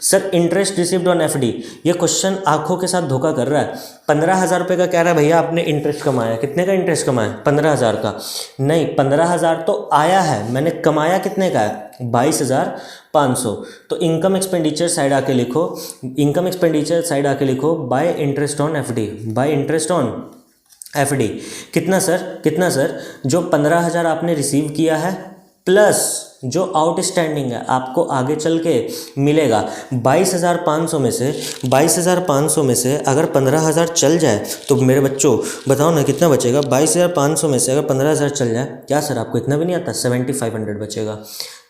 sir interest received on FD, ये क्वेश्चन आंखों के साथ धोखा कर रहा है। 15,000 रुपये का कह रहा है भैया आपने इंटरेस्ट कमाया। कितने का इंटरेस्ट कमाया? 15,000 का। नहीं, 15,000 तो आया है, मैंने कमाया कितने का है? 22,500। तो इनकम एक्सपेंडिचर साइड आके लिखो, इनकम एक्सपेंडिचर साइड आके लिखो bye interest on FD, bye interest on FD. कितना सर? जो 15,000 आपने रिसीव किया है प्लस जो आउटस्टैंडिंग है आपको आगे चल के मिलेगा। 22,500 में से अगर 15,000 चल जाए तो मेरे बच्चों बताओ ना कितना बचेगा? 22,500 में से अगर 15,000 चल जाए, क्या सर आपको इतना भी नहीं आता? 7,500 बचेगा।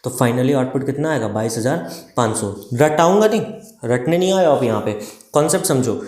तो फाइनली आउटपुट कितना आएगा? 22,500। रटाऊंगा नहीं, रटने नहीं आया आप यहाँ पे, कॉन्सेप्ट समझो।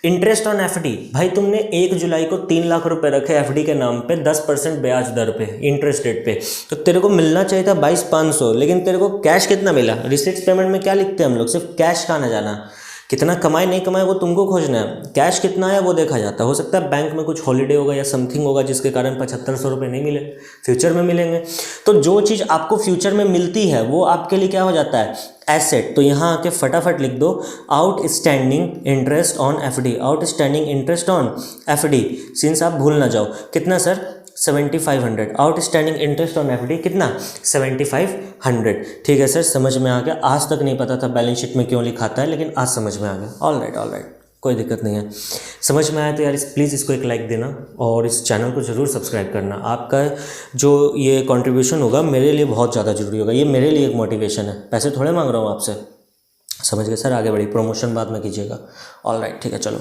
इंटरेस्ट ऑन एफडी, भाई तुमने 1 जुलाई को 3 लाख रुपए रखे एफडी के नाम पे 10% ब्याज दर पे, इंटरेस्ट रेट पे, तो तेरे को मिलना चाहिए था 22,500, लेकिन तेरे को कैश कितना मिला? रिसिप्ट पेमेंट में क्या लिखते हैं हम लोग? सिर्फ कैश का आना जाना, कितना कमाए नहीं कमाए वो तुमको खोजना है, कैश कितना है वो देखा जाता है। हो सकता है बैंक में कुछ हॉलीडे होगा या समथिंग होगा जिसके कारण 7,500 रुपये नहीं मिले, फ्यूचर में मिलेंगे। तो जो चीज़ आपको फ्यूचर में मिलती है वो आपके लिए क्या हो जाता है? एसेट। तो यहाँ आके फटाफट लिख दो outstanding interest on FD, outstanding interest on FD, since आप भूल ना जाओ। कितना sir? 7,500। Outstanding interest on FD कितना? 7,500। ठीक है सर, समझ में आ गया। आज तक नहीं पता था बैलेंस शीट में क्यों लिखाता है, लेकिन आज समझ में आ गया। ऑल राइट, कोई दिक्कत नहीं है। समझ में आया तो यार प्लीज़ इसको एक लाइक देना और इस चैनल को ज़रूर सब्सक्राइब करना। आपका जो ये कंट्रीब्यूशन होगा मेरे लिए बहुत ज़्यादा ज़रूरी होगा, ये मेरे लिए एक मोटिवेशन है, पैसे थोड़े मांग रहा हूँ आपसे। समझ गए सर? आगे बढ़िए, प्रमोशन बाद में कीजिएगा। ऑल राइट, ठीक है, चलो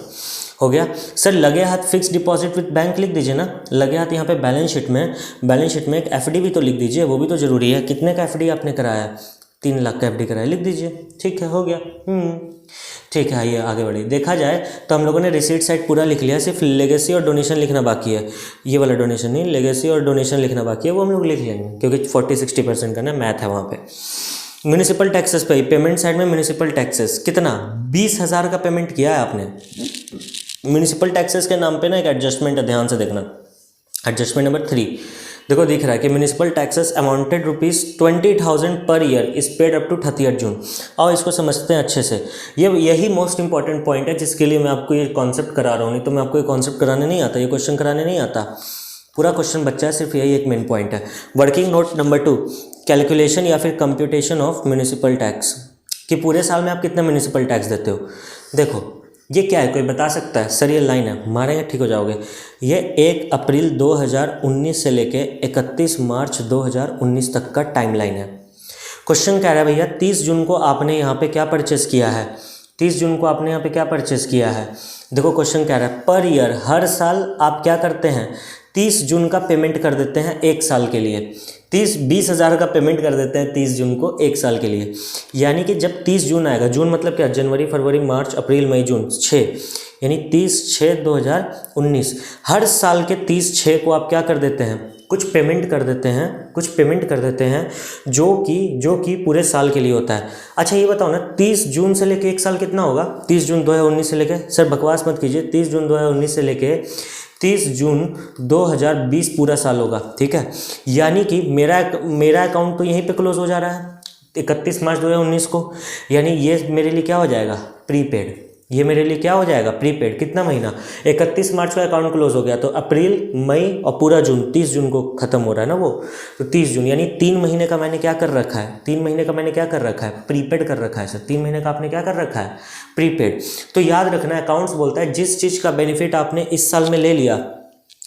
हो गया। सर लगे हाथ फिक्स डिपॉजिट विद बैंक लिख दीजिए ना, लगे हाथ यहाँ पे बैलेंस शीट में एक एफडी भी तो लिख दीजिए, वो भी तो ज़रूरी है। कितने का एफडी आपने कराया है? 3 लाख का एफडी कराया, लिख दीजिए। ठीक है, हो गया। ठीक है, आइए आगे बढ़िए। देखा जाए तो हम लोगों ने रिसीट साइड पूरा लिख लिया, सिर्फ लेगेसी और डोनेशन लिखना बाकी है। ये वाला डोनेशन नहीं, लेगेसी और डोनेशन लिखना बाकी है, वो हम लोग लिख लेंगे क्योंकि 40-60% का ना मैथ है वहाँ पे। म्यूनिसिपल टैक्सेस पे, पेमेंट साइड में म्यूनिसिपल टैक्सेस कितना? 20,000 का पेमेंट किया है आपने। म्यूनिसिपल टैक्सेस के नाम पे ना एक एडजस्टमेंट है, ध्यान से देखना। एडजस्टमेंट नंबर 3 देखो, दिख रहा है कि municipal taxes amounted ₹20,000 per year is paid up to 30 June. और इसको समझते हैं अच्छे से, यही मोस्ट इंपॉर्टेंट पॉइंट है जिसके लिए मैं आपको ये कॉन्सेप्ट करा रहा हूँ। नहीं तो मैं आपको ये कॉन्सेप्ट कराने नहीं आता, ये क्वेश्चन कराने नहीं आता। पूरा क्वेश्चन बच्चा है, सिर्फ यही एक मेन पॉइंट है। वर्किंग नोट नंबर 2, कैलकुलेशन या फिर कंप्यूटेशन ऑफ म्यूनिसिपल टैक्स, कि पूरे साल में आप कितना म्यूनिसिपल टैक्स देते हो। देखो ये क्या है, कोई बता सकता है? सर ये लाइन है, मारेंगे ठीक हो जाओगे। ये 1 अप्रैल 2019 से लेके 31 मार्च 2019 तक का टाइम लाइन है। क्वेश्चन कह रहा है भैया 30 जून को आपने यहाँ पे क्या परचेस किया है? 30 जून को आपने यहाँ पे क्या परचेस किया है? देखो क्वेश्चन कह रहा है पर ईयर, हर साल आप क्या करते हैं? 30 जून का पेमेंट कर देते हैं 1 साल के लिए। 20,000 का पेमेंट कर देते हैं 30 जून को 1 साल के लिए। यानी कि जब 30 जून आएगा, जून मतलब क्या? जनवरी, फरवरी, मार्च, अप्रैल, मई, जून, 6, यानी 30/6/2019। हर साल के 30/6 को आप क्या कर देते हैं? कुछ पेमेंट कर देते हैं जो कि पूरे साल के लिए होता है। अच्छा ये बताओ ना, 30 जून से लेके 1 साल कितना होगा? 30 जून 2019 से लेके, सर बकवास मत कीजिए, 30 जून 2019 से लेके 30 जून 2020 पूरा साल होगा। ठीक है, यानी कि मेरा अकाउंट तो यहीं पे क्लोज हो जा रहा है 31 मार्च 2019 को, यानी ये मेरे लिए क्या हो जाएगा? प्रीपेड। ये मेरे लिए क्या हो जाएगा, प्रीपेड। कितना महीना, 31 मार्च का अकाउंट क्लोज हो गया, तो अप्रैल, मई और पूरा जून, 30 जून को ख़त्म हो रहा है ना वो, तो 30 जून यानी 3 महीने का मैंने क्या कर रखा है, 3 महीने का मैंने क्या कर रखा है, प्रीपेड कर रखा है सर। 3 महीने का आपने क्या कर रखा है, प्रीपेड। तो याद रखना, अकाउंट्स बोलता है जिस चीज़ का बेनिफिट आपने इस साल में ले लिया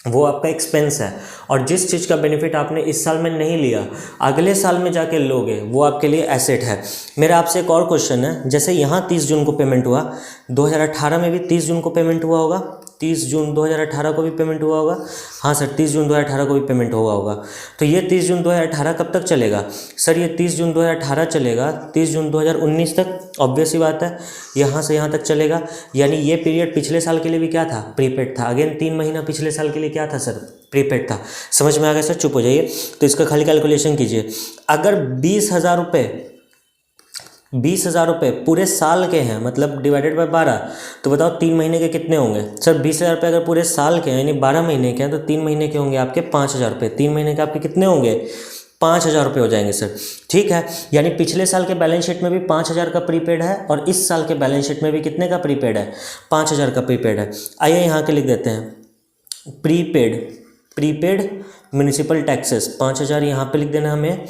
वो आपका एक्सपेंस है, और जिस चीज़ का बेनिफिट आपने इस साल में नहीं लिया अगले साल में जाके लोगे वो आपके लिए एसेट है। मेरा आपसे एक और क्वेश्चन है, जैसे यहाँ 30 जून को पेमेंट हुआ, 2018 में भी 30 जून को पेमेंट हुआ होगा, 30 जून 2018 को भी पेमेंट हुआ होगा, हाँ सर 30 जून 2018 को भी पेमेंट हुआ होगा। तो ये 30 जून 2018 कब तक चलेगा सर, ये 30 जून 2018 चलेगा 30 जून 2019 तक, ऑब्वियस ही बात है, यहाँ से यहाँ तक चलेगा। यानी ये पीरियड पिछले साल के लिए भी क्या था, प्रीपेड था। अगेन 3 महीना पिछले साल के लिए क्या था सर, प्रीपेड था। समझ में आ गया सर, चुप हो जाइए। तो इसका खाली कैलकुलेशन कीजिए, अगर 20,000 रुपये 20,000 रुपये पूरे साल के हैं, मतलब डिवाइडेड बाय 12, तो बताओ 3 महीने के कितने होंगे सर। 20,000 रुपये अगर पूरे साल के हैं यानी 12 महीने के हैं, तो 3 महीने के होंगे आपके 5,000 रुपये। 3 महीने के आपके कितने होंगे, 5,000 रुपये हो जाएंगे सर। ठीक है, यानी पिछले साल के बैलेंस शीट में भी 5,000 का प्रीपेड है, और इस साल के बैलेंस शीट में भी कितने का प्रीपेड है, 5,000 का प्रीपेड है। आइए यहाँ के लिख देते हैं, प्रीपेड म्यूनिसिपल टैक्सेस 5,000 यहाँ पे लिख देना हमें।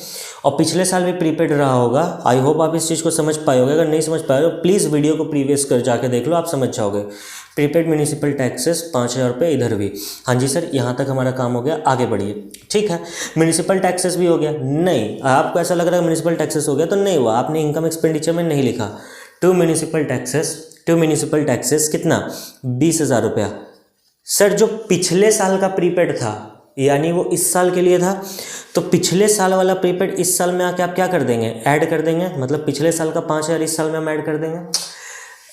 और पिछले साल भी प्रीपेड रहा होगा। आई होप आप इस चीज़ को समझ पाए होगे, अगर नहीं समझ पाए हो प्लीज़ वीडियो को प्रीवियस कर जाके देख लो, आप समझ जाओगे। प्रीपेड म्यूनिसिपल टैक्सेस 5,000 रुपये इधर भी। हाँ जी सर, यहाँ तक हमारा काम हो गया, आगे बढ़िए। ठीक है, म्यूनिसिपल टैक्सेस भी हो गया। नहीं, आपको ऐसा लग रहा है म्यूनिसिपल टैक्सेस हो गया, तो नहीं हुआ, आपने इनकम एक्सपेंडिचर में नहीं लिखा। टू म्यूनिसिपल टैक्सेस कितना, 20,000 रुपया। सर जो पिछले साल का प्रीपेड था यानी वो इस साल के लिए था, तो पिछले साल वाला प्रीपेड इस साल में आके आप क्या कर देंगे, ऐड कर देंगे। मतलब पिछले साल का 5,000 इस साल में हम ऐड कर देंगे।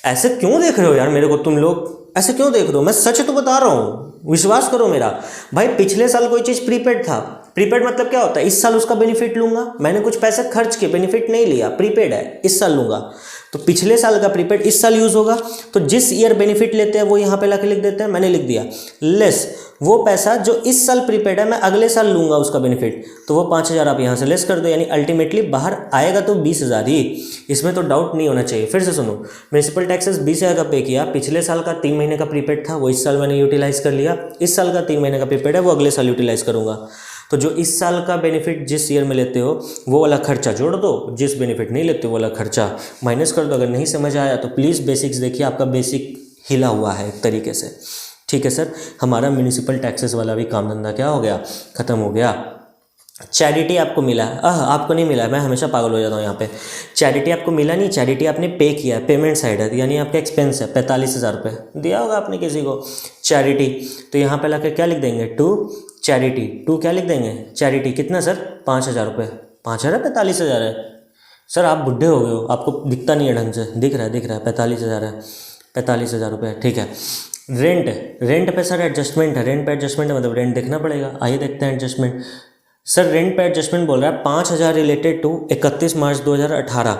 ऐसे क्यों देख रहे हो यार मेरे को, तुम लोग ऐसे क्यों देख रहे हो, मैं सच तो बता रहा हूँ, विश्वास करो मेरा भाई। पिछले साल कोई चीज़ प्रीपेड था, प्रीपेड मतलब क्या होता है, इस साल उसका बेनिफिट लूंगा, मैंने कुछ पैसे खर्च किए, बेनिफिट नहीं लिया, प्रीपेड है, इस साल लूंगा, तो पिछले साल का प्रीपेड इस साल यूज होगा। तो जिस ईयर बेनिफिट लेते हैं वो यहाँ पे लाके लिख देते हैं, मैंने लिख दिया लेस वो पैसा जो इस साल प्रीपेड है मैं अगले साल लूंगा उसका बेनिफिट, तो वो 5,000 आप यहाँ से लेस कर दो, यानी अल्टीमेटली बाहर आएगा तो 20,000 ही। इसमें तो डाउट नहीं होना चाहिए। फिर से सुनो, म्यूनिसिपल टैक्सेस 20,000 का पे किया, पिछले साल का 3 महीने का प्रीपेड था वो इस साल मैंने यूटिलाइज कर लिया, इस साल का 3 महीने का प्रीपेड है वो अगले साल यूटिलाइज करूंगा। तो जो इस साल का बेनिफिट जिस ईयर में लेते हो वो वाला खर्चा जोड़ दो, जिस बेनिफिट नहीं लेते वो वाला खर्चा माइनस कर दो। अगर नहीं समझ आया तो प्लीज़ बेसिक्स देखिए, आपका बेसिक हिला हुआ है एक तरीके से। ठीक है सर, हमारा म्यूनिसिपल टैक्सेस वाला भी काम धंधा क्या हो गया, ख़त्म हो गया। चैरिटी आपको मिला, आपको नहीं मिला, मैं हमेशा पागल हो जाता हूँ यहाँ पे। चैरिटी आपको मिला नहीं, चैरिटी आपने पे किया, पेमेंट साइड है, यानी आपका एक्सपेंस है 45,000 रुपये दिया होगा आपने किसी को चैरिटी। तो यहाँ पे लाकर क्या लिख देंगे, टू चैरिटी, टू क्या लिख देंगे, चैरिटी। कितना सर, 5,000 रुपये। 5,000 है, 45,000 है सर, आप बुढ़े हो गए हो, आपको दिखता नहीं है ढंग से, दिख रहा है 45,000 है, 45,000 रुपये। ठीक है, रेंट पे सर एडजस्टमेंट है, रेंट पे एडजस्टमेंट है मतलब रेंट देखना पड़ेगा। आइए देखते हैं एडजस्टमेंट। सर रेंट पे एडजस्टमेंट बोल रहा है 5,000 रिलेटेड टू 31 मार्च 2018,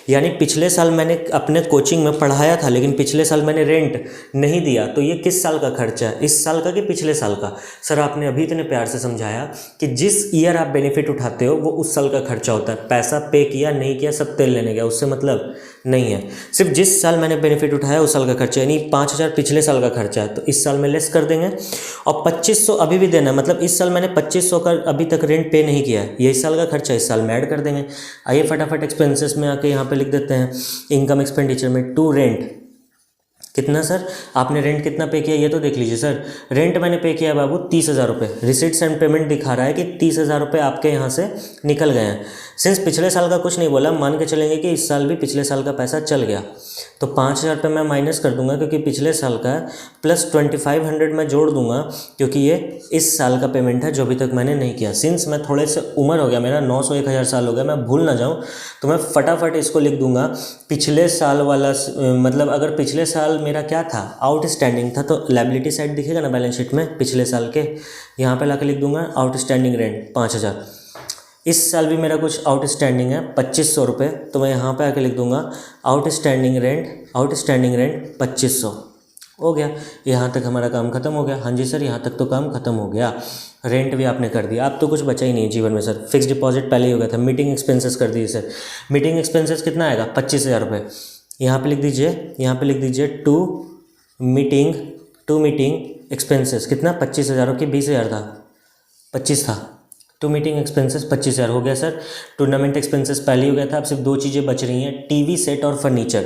यानी पिछले साल मैंने अपने कोचिंग में पढ़ाया था लेकिन पिछले साल मैंने रेंट नहीं दिया, तो ये किस साल का खर्चा है, इस साल का कि पिछले साल का। सर आपने अभी इतने प्यार से समझाया कि जिस ईयर आप बेनिफिट उठाते हो वो उस साल का खर्चा होता है, पैसा पे किया नहीं किया सब तेल लेने गया, उससे मतलब नहीं है। सिर्फ जिस साल मैंने बेनिफिट उठाया उस साल का खर्चा, यानी 5,000 पिछले साल का खर्चा है तो इस साल में लेस कर देंगे, और 2,500 अभी भी देना है, मतलब इस साल मैंने 2,500 का अभी तक रेंट पे नहीं किया है, ये इस साल का खर्चा इस साल में ऐड कर देंगे। आइए फटाफट एक्सपेंसेस में आके यहाँ पे लिख देते हैं, इनकम एक्सपेंडिचर में टू रेंट। कितना सर, आपने रेंट कितना पे किया ये तो देख लीजिए सर। रेंट मैंने पे किया बाबू 30,000 रुपये, रिसिट्स एंड पेमेंट दिखा रहा है कि 30,000 रुपये आपके यहाँ से निकल गए हैं। सिंस पिछले साल का कुछ नहीं बोला, मान के चलेंगे कि इस साल भी पिछले साल का पैसा चल गया, तो 5,000 रुपये मैं माइनस कर दूंगा क्योंकि पिछले साल का है, प्लस 2,500 मैं जोड़ दूंगा क्योंकि ये इस साल का पेमेंट है जो अभी तक मैंने नहीं किया। सिंस मैं थोड़े से उम्र हो गया मेरा, 900 1,000 साल हो गया, मैं भूल ना जाऊँ तो मैं फटाफट इसको लिख दूंगा पिछले साल वाला, मतलब अगर पिछले साल मेरा क्या था, आउटस्टैंडिंग था, तो लायबिलिटी साइड दिखेगा ना बैलेंस शीट में पिछले साल के, यहाँ पे लाके लिख दूंगा आउटस्टैंडिंग रेंट 5,000। इस साल भी मेरा कुछ आउटस्टैंडिंग है 2,500 रुपये, तो मैं यहाँ पे आके लिख दूंगा आउटस्टैंडिंग रेंट 2,500 हो गया। यहाँ तक हमारा काम खत्म हो गया। हाँ जी सर, यहाँ तक तो काम खत्म हो गया। रेंट भी आपने कर दिया, अब तो कुछ बचा ही नहीं जीवन में सर। फिक्स डिपॉजिट पहले ही हो गया था। मीटिंग एक्सपेंसेस कर दिए सर। मीटिंग एक्सपेंसेस कितना आएगा, 25,000 रुपये। यहाँ पे लिख दीजिए, यहाँ पे लिख दीजिए टू मीटिंग एक्सपेंसेस कितना 25,000 की 20,000 था, 25 था। टू मीटिंग एक्सपेंसेस 25,000 हो गया सर। टूर्नामेंट एक्सपेंसेस पहले ही हो गया था। अब सिर्फ दो चीज़ें बच रही हैं, टीवी सेट और फर्नीचर।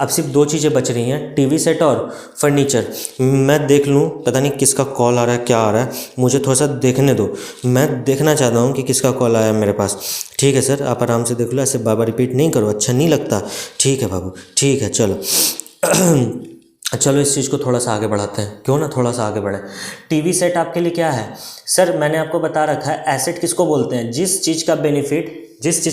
अब सिर्फ दो चीज़ें बच रही हैं, टीवी सेट और फर्नीचर। मैं देख लूँ, पता नहीं किसका कॉल आ रहा है, क्या आ रहा है, मुझे थोड़ा सा देखने दो। मैं देखना चाहता हूँ कि किसका कॉल आया मेरे पास। ठीक है सर, आप आराम से देख लो, ऐसे बार बार रिपीट नहीं करो, अच्छा नहीं लगता। ठीक है बाबू, ठीक है, चलो चलो इस चीज़ को थोड़ा सा आगे बढ़ाते हैं, क्यों ना थोड़ा सा आगे बढ़े। टीवी सेट आपके लिए क्या है सर? मैंने आपको बता रखा है, एसेट किसको बोलते हैं? जिस चीज़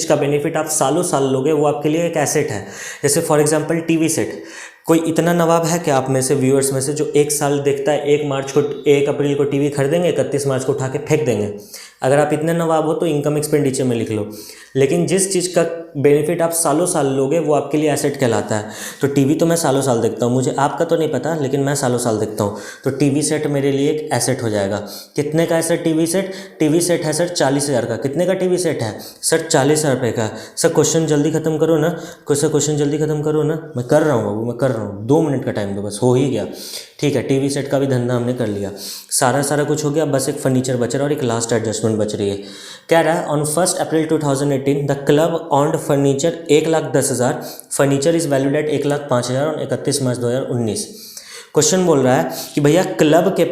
का बेनिफिट आप सालों साल लोगे वो आपके लिए एक एसेट है। जैसे फॉर एग्जांपल टीवी सेट, कोई इतना नवाब है कि आप में से व्यूअर्स में से जो एक साल देखता है, 1 अप्रैल को टीवी खरीदेंगे, 31 मार्च को उठा के फेंक देंगे? अगर आप इतने नवाब हो तो इनकम एक्सपेंडिचर में लिख लो। लेकिन जिस चीज़ का बेनिफिट आप सालों साल लोगे वो आपके लिए एसेट कहलाता है। तो टीवी तो मैं सालों साल देखता हूँ, मुझे आपका तो नहीं पता, लेकिन मैं सालों साल देखता हूँ, तो टीवी सेट मेरे लिए एक एसेट हो जाएगा। कितने का है sir TV set? TV set है सर 40,000 का। कितने का टीवी सेट है सर? 40,000 रुपये का। सर क्वेश्चन जल्दी खत्म करो ना, क्वेश्चन जल्दी खत्म करो ना। मैं कर रहा हूँ बाबू, मैं कर रहा हूँ, 2 मिनट का टाइम दो बस, हो ही गया। ठीक है, टीवी सेट का भी धंधा हमने कर लिया, सारा कुछ हो गया, बस एक फर्नीचर बच रहा है और एक लास्ट एडजस्टमेंट बच रही है। कह रहा है on 1 April 2018 the club owned furniture 1,10,000, furniture is valued at 1,05,000 और 31 मार्च 2019। क्वेश्चन बोल रहा है कि भैया क्लब के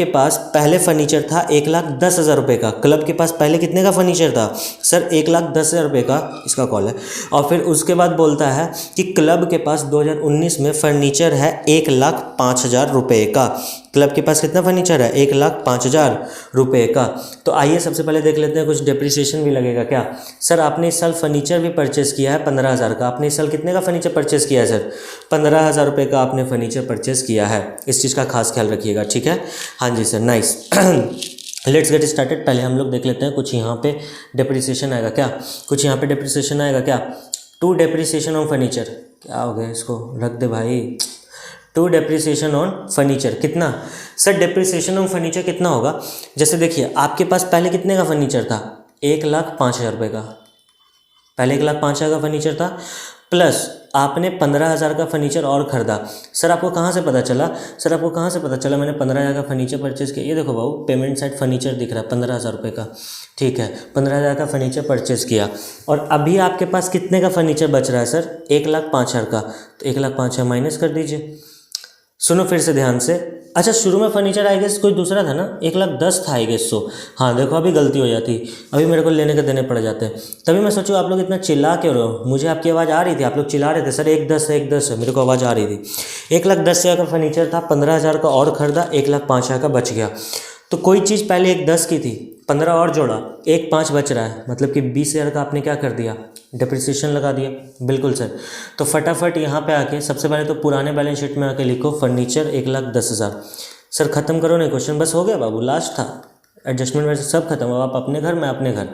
पास पहले फर्नीचर था 1,10,000 रुपये का। क्लब के पास पहले कितने का फर्नीचर था सर? 1,10,000 रुपये का, इसका कॉल है। और फिर उसके बाद बोलता है कि क्लब के पास 2019 में फर्नीचर है 1,05,000 रुपये का। क्लब के पास कितना फर्नीचर है? 1,05,000 रुपये का। तो आइए सबसे पहले देख लेते हैं, कुछ डिप्रिसिएशन भी लगेगा क्या? सर आपने इस साल फर्नीचर भी परचेस किया है 15,000 का। आपने इस साल कितने का फर्नीचर परचेस किया है सर? 15,000 रुपये का आपने फर्नीचर परचेस किया है। इस चीज़ का खास ख्याल रखिएगा, ठीक है? हाँ जी sir, nice. Let's get started. पहले हम लोग देख लेते हैं कुछ यहाँ पे डिप्रिसिएशन आएगा क्या? कुछ यहाँ पे डिप्रिसिएशन आएगा क्या? टू डिप्रिसिएशन ऑन फर्नीचर, क्या हो गया, इसको रख दे भाई। टू डेप्रिसिएशन ऑन फर्नीचर कितना सर? डेप्रिसिएशन ऑन फर्नीचर कितना होगा? जैसे देखिए आपके पास पहले कितने का फर्नीचर था? 1,05,000 रुपये का। पहले 1,05,000 का फर्नीचर था, प्लस आपने 15,000 का फर्नीचर और ख़रीदा। सर आपको कहाँ से पता चला? सर आपको कहाँ से पता चला मैंने 15,000 का फर्नीचर परचेज़ किया? ये देखो बाबू, पेमेंट साइड फर्नीचर दिख रहा है 15,000 रुपये का। ठीक है, 15,000 का फर्नीचर परचेज़ किया और अभी आपके पास कितने का फर्नीचर बच रहा है सर? 1,05,000 का। तो 1,05,000 माइनस कर दीजिए। सुनो फिर से ध्यान से। अच्छा, शुरू में फर्नीचर आई गेस कोई दूसरा था ना, 1,10,000 था आई गेस। हाँ देखो, अभी गलती हो जाती, अभी मेरे को लेने के देने पड़ जाते हैं। तभी मैं सोचूं आप लोग इतना चिल्ला क्यों रहे हो? मुझे आपकी आवाज़ आ रही थी, आप लोग चिल्ला रहे थे सर 1,10,000 मेरे को आवाज़ आ रही थी। 1,10,000 का फर्नीचर था, 15,000 का और खरीदा, 1,05,000 का बच गया। तो कोई चीज़ पहले 1,10,000 की थी, 15 और जोड़ा, 1,05,000 बच रहा है, मतलब कि 20,000 का आपने क्या कर दिया? डिप्रिसिएशन लगा दिया। बिल्कुल सर। तो फटाफट यहाँ पे आके सबसे पहले तो पुराने बैलेंस शीट में आके लिखो फर्नीचर 1,10,000। सर ख़त्म करो नहीं क्वेश्चन, बस हो गया बाबू, लास्ट था, एडजस्टमेंट वैसे सब खत्म हो, आप अपने घर, मैं अपने घर।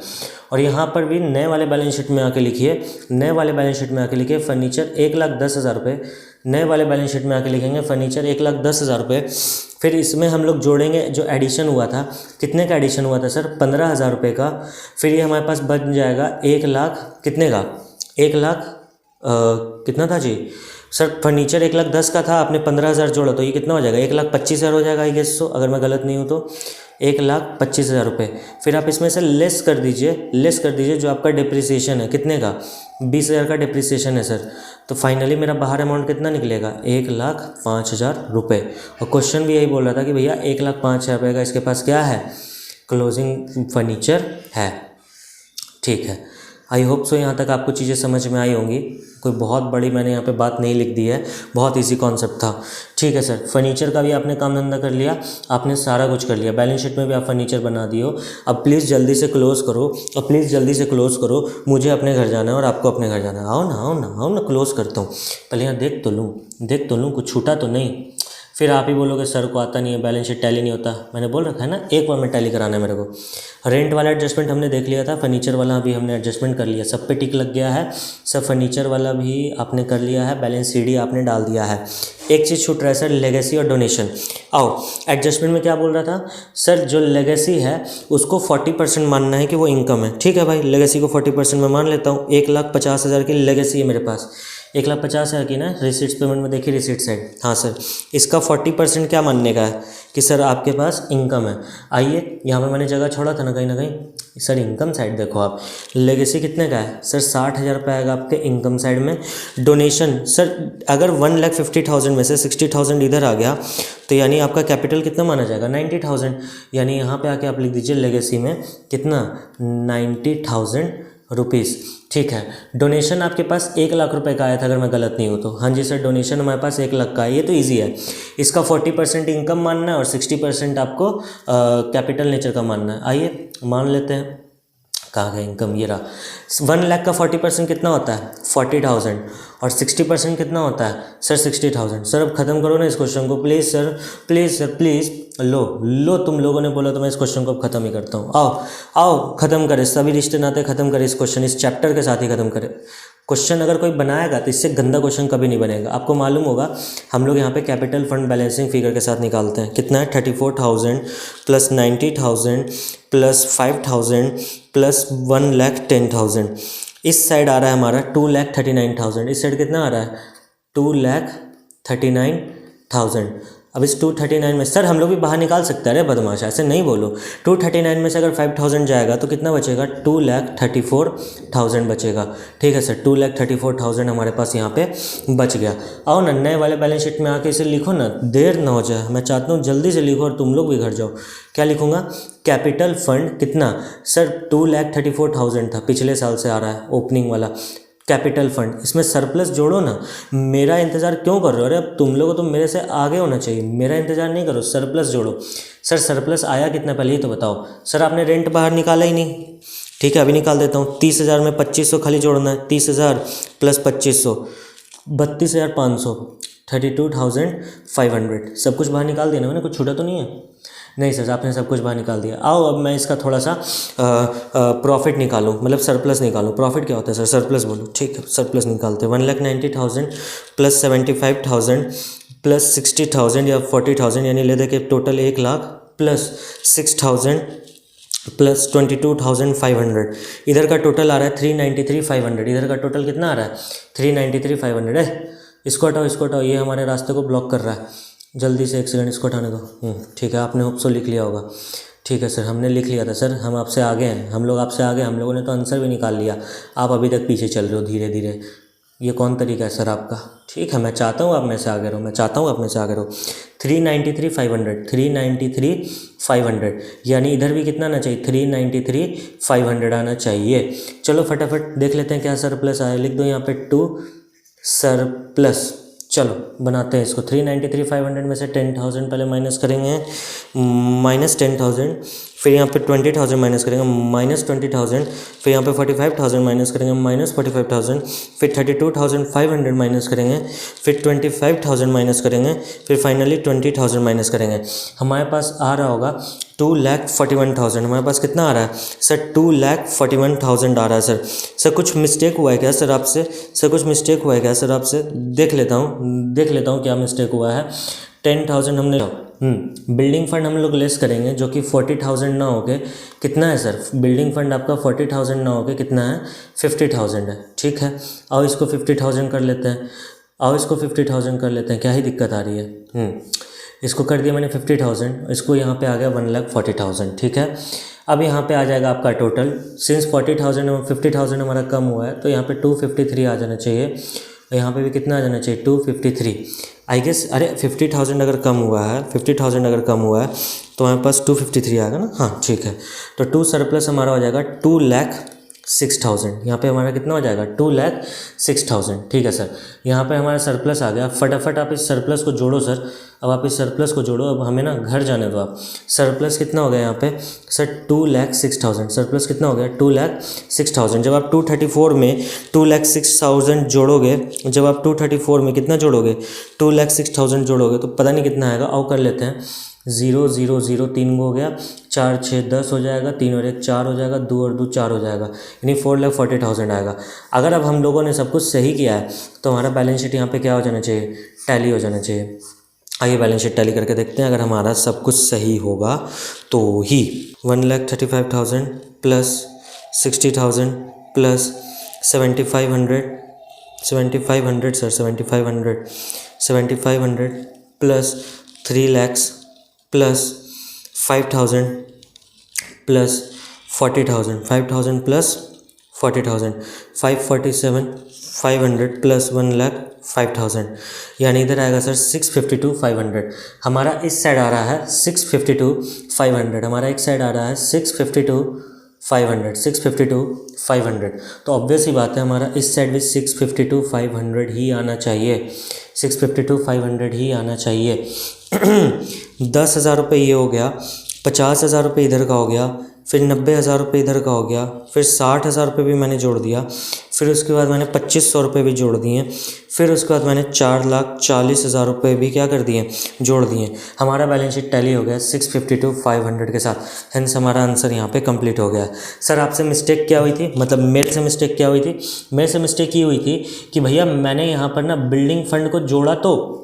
और यहाँ पर भी नए वाले बैलेंस शीट में आके लिखिए, नए वाले बैलेंस शीट में आके लिखिए फर्नीचर 1,10,000 रुपये। नए वाले बैलेंस शीट में आके लिखेंगे फर्नीचर 1,10,000 रुपये। फिर इसमें हम लोग जोड़ेंगे जो एडिशन हुआ था। कितने का एडिशन हुआ था सर? 15,000 रुपये का। फिर ये हमारे पास बच जाएगा 1,00,000 कितने का? 1,00,000 कितना था जी सर? फर्नीचर 1,10,000 का था, आपने 15,000 जोड़ा तो ये कितना हो जाएगा? 1,25,000 हो जाएगा आई गेस। अगर मैं गलत नहीं हूँ तो 1,25,000 रुपये। फिर आप इसमें से लेस कर दीजिए जो आपका डिप्रिसिएशन है। कितने का? 20,000 का डिप्रिसिएशन है सर। तो फाइनली मेरा बाहर अमाउंट कितना निकलेगा? 1,05,000 रुपये। और क्वेश्चन भी यही बोल रहा था कि भैया 1,05,000 रुपये का इसके पास क्या है? क्लोजिंग फर्नीचर है। ठीक है, आई होप सो यहाँ तक आपको चीज़ें समझ में आई होंगी। कोई बहुत बड़ी मैंने यहाँ पे बात नहीं लिख दी है, बहुत इजी कॉन्सेप्ट था। ठीक है सर, फर्नीचर का भी आपने काम धंधा कर लिया, आपने सारा कुछ कर लिया, बैलेंस शीट में भी आप फर्नीचर बना दिए हो। अब प्लीज़ जल्दी से क्लोज़ करो, मुझे अपने घर जाना है और आपको अपने घर जाना है। आओ ना क्लोज़ करता हूँ, पहले यहाँ देख तो लूँ कुछ छूटा तो नहीं। फिर आप ही बोलोगे सर को आता नहीं है, बैलेंस शीट टैली नहीं होता। मैंने बोल रखा है ना, एक बार में टैली कराना है मेरे को। रेंट वाला एडजस्टमेंट हमने देख लिया था, फर्नीचर वाला अभी हमने एडजस्टमेंट कर लिया, सब पे टिक लग गया है। सब फर्नीचर वाला भी आपने कर लिया है, बैलेंस सीडी आपने डाल दिया है। एक चीज़ छूट रहा है सर, लेगेसी और डोनेशन। आओ, एडजस्टमेंट में क्या बोल रहा था सर? जो लेगेसी है उसको 40% मानना है कि वो इनकम है। ठीक है भाई, लेगेसी को 40% में मान लेता हूँ। 1,50,000 की लेगेसी है मेरे पास, 1,50,000 की ना रिसिट्स पेमेंट में, देखिए रिसिट साइड। हाँ सर, इसका 40% क्या मानने का है कि सर आपके पास इनकम है। आइए यहाँ पे मैंने जगह छोड़ा था ना कहीं सर, इनकम साइड देखो आप, लेगेसी कितने का है सर, 60,000 रुपये आएगा आपके इनकम साइड में। डोनेशन सर, अगर 1,50,000 में से 60,000 इधर आ गया तो यानी आपका कैपिटल कितना माना जाएगा, 90,000। यानी यहाँ पे आके आप लिख दीजिए लेगेसी में कितना, 90,000 रुपीज़। ठीक है, डोनेशन आपके पास 1,00,000 रुपये का आया था अगर मैं गलत नहीं हूँ तो। हाँ जी सर, डोनेशन हमारे पास 1,00,000 का है, ये तो इजी है। इसका 40% इनकम मानना है और 60% आपको कैपिटल नेचर का मानना है। आइए मान लेते हैं, कहाँ गया इनकम, ये रहा। 1,00,000 का 40% कितना होता है, 40,000, और 60% कितना होता है सर, 60,000। सर अब खत्म करो ना इस क्वेश्चन को, please sir, please sir, please. लो तुम लोगों ने बोला तो मैं इस क्वेश्चन को अब खत्म ही करता हूँ। आओ आओ खत्म करें, सभी रिश्ते नाते खत्म करें, इस क्वेश्चन, इस चैप्टर के साथ ही खत्म करें। क्वेश्चन अगर कोई बनाएगा तो इससे गंदा क्वेश्चन कभी नहीं बनेगा। आपको मालूम होगा हम लोग यहाँ पे कैपिटल फंड बैलेंसिंग फिगर के साथ निकालते हैं। कितना है, 34,000 प्लस 90,000 प्लस 5,000 प्लस 1,10,000। इस साइड आ रहा है हमारा 2,39,000। इस साइड कितना आ रहा है, 2,39,000। अब इस 239 में सर हम लोग भी बाहर निकाल सकते हैं, अरे बदमाश ऐसे नहीं बोलो। 239 में से अगर 5,000 जाएगा तो कितना बचेगा, 2,34,000 बचेगा। ठीक है सर, 2,34,000 हमारे पास यहाँ पे बच गया। आओ ना नए वाले बैलेंस शीट में आके इसे लिखो ना, देर ना हो जाए। मैं चाहता हूँ जल्दी से लिखो और तुम लोग भी घर जाओ। क्या लिखूँगा, कैपिटल फंड कितना सर, 2,34,000 था, पिछले साल से आ रहा है ओपनिंग वाला कैपिटल फंड। इसमें सरप्लस जोड़ो ना, मेरा इंतज़ार क्यों कर रहे हो, अरे अब तुम लोगों को तो मेरे से आगे होना चाहिए, मेरा इंतज़ार नहीं करो, सरप्लस जोड़ो। सर सरप्लस आया कितना पहले ये तो बताओ। सर आपने रेंट बाहर निकाला ही नहीं, ठीक है अभी निकाल देता हूँ। 30,000 में 2,500 खाली जोड़ना है, 30,000 प्लस 2,500 32,500, 32,500। सब कुछ बाहर निकाल देना, मैंने कुछ छूटा तो नहीं है, नहीं सर आपने सब कुछ बाहर निकाल दिया। आओ अब मैं इसका थोड़ा सा प्रॉफिट निकालूं, मतलब सरप्लस निकालूं। प्रॉफिट क्या होता है सर, सरप्लस बोलो, ठीक है सरप्लस निकालते हैं। 1,90,000 प्लस 75,000 प्लस 60,000 या 40,000, यानी ले दे के टोटल 1,00,000 प्लस 6,000 प्लस 22,500। इधर का टोटल आ रहा है 393,500। इधर का टोटल कितना आ रहा है, 393,500 है। इसको हटाओ, ये हमारे रास्ते को ब्लॉक कर रहा है। जल्दी से एक सेकंड इसको हटाने दो। ठीक है, आपने होप सो लिख लिया होगा। ठीक है सर, हमने लिख लिया था सर, हम आपसे आगे हैं, हम लोग आपसे आगे, हम लोगों ने तो आंसर भी निकाल लिया। आप अभी तक पीछे चल रहे हो धीरे धीरे, ये कौन तरीका है सर आपका। ठीक है, मैं चाहता हूँ आप मेरे से आगे रहो, मैं चाहता हूँ आप मेरे से आगे रहो। 393,500 यानी इधर भी कितना आना चाहिए, 393,500 आना चाहिए। चलो फटाफट देख लेते हैं क्या सरप्लस आया। लिख दो यहाँ पे 2 सरप्लस। चलो बनाते हैं इसको। 393,500 में से 10,000 पहले माइनस करेंगे, -10,000, फिर यहाँ पे 20,000 माइनस करेंगे, -20,000, फिर यहाँ पे 45,000 माइनस करेंगे, -45,000, फिर 32,500 माइनस करेंगे, फिर 25,000 माइनस करेंगे, फिर फाइनली 20,000 माइनस करेंगे। हमारे पास आ रहा होगा 2,41,000। हमारे पास कितना आ रहा है सर, 2,41,000 आ रहा है सर। सर कुछ मिस्टेक हुआ है क्या सर आपसे, सर कुछ मिस्टेक हुआ है क्या सर आपसे, देख लेता हूँ क्या मिस्टेक हुआ है। 10,000 हमने बिल्डिंग फंड हम लोग लेस करेंगे, जो कि 40,000 ना हो के कितना है सर, बिल्डिंग फंड आपका 40,000 ना हो के कितना है, 50,000 है। ठीक है, आओ इसको 50,000 कर लेते हैं, क्या ही दिक्कत आ रही है। इसको कर दिया मैंने 50,000, इसको यहाँ पे आ गया 1,40,000। ठीक है, अब यहाँ पे आ जाएगा आपका टोटल, सिंस 40,000 और 50,000 हमारा कम हुआ है तो यहाँ पे 253 आ जाना चाहिए। यहाँ पे भी कितना आ जाना चाहिए, 253 आई गेस। अरे 50,000 अगर कम हुआ है, 50,000 अगर कम हुआ है तो हमारे पास 253 आएगा ना। हाँ ठीक है, तो 2 सरप्लस हमारा हो जाएगा 2,06,000। यहाँ पे हमारा कितना हो जाएगा, 2,06,000। ठीक है सर, यहाँ पे हमारा सरप्लस आ गया। फटाफट आप इस सरप्लस को जोड़ो सर, अब आप इस सरप्लस को जोड़ो। अब हमें ना घर जाने दो आप। सरप्लस कितना हो गया यहाँ पे सर, 2,06,000। सरप्लस कितना हो गया, 2,06,000। जब आप 234 में 2,06,000 जोड़ोगे, जब आप 234 में कितना जोड़ोगे, 2,06,000 जोड़ोगे तो पता नहीं कितना आएगा। आओ कर लेते हैं, 0 0 0 3 हो गया, 4 6 10 हो जाएगा, 3 और 1 4 हो जाएगा, 2 और 2 4 हो जाएगा, यानी 4,40,000 आएगा। अगर अब हम लोगों ने सब कुछ सही किया है तो हमारा बैलेंस शीट यहाँ पे क्या हो जाना चाहिए, टैली हो जाना चाहिए। आइए बैलेंस शीट टैली करके देखते हैं, अगर हमारा सब कुछ सही होगा तो ही। 1,35,000 plus 60,000 plus 7,500 7500 sir, 7500 plus 3 lakhs plus 5000 plus 40,000, 5000 plus 40,000, 547 500 plus 1,05,000, यानी इधर आएगा सर 652,500। हमारा इस साइड आ रहा है 652,500, हमारा एक साइड आ रहा है 652,500। तो ऑब्वियस ही बात है हमारा इस साइड भी 652,500 ही आना चाहिए, 652,500 ही आना चाहिए। 10,000 रुपये ये हो गया, 50,000 रुपये इधर का हो गया, फिर 90,000 रुपये इधर का हो गया, फिर 60,000 रुपये भी मैंने जोड़ दिया, फिर उसके बाद मैंने 2,500 रुपये भी जोड़ दिए, फिर उसके बाद मैंने 4,40,000 रुपये भी क्या कर दिए, जोड़ दिए। हमारा बैलेंस शीट टैली हो गया 652,500 के साथ, हेंस हमारा आंसर यहाँ पे कंप्लीट हो गया। सर आपसे मिस्टेक क्या हुई थी, मतलब मेरे से मिस्टेक क्या हुई थी? मेरे से मिस्टेक ये हुई थी कि भैया मैंने यहाँ पर ना बिल्डिंग फंड को जोड़ा, तो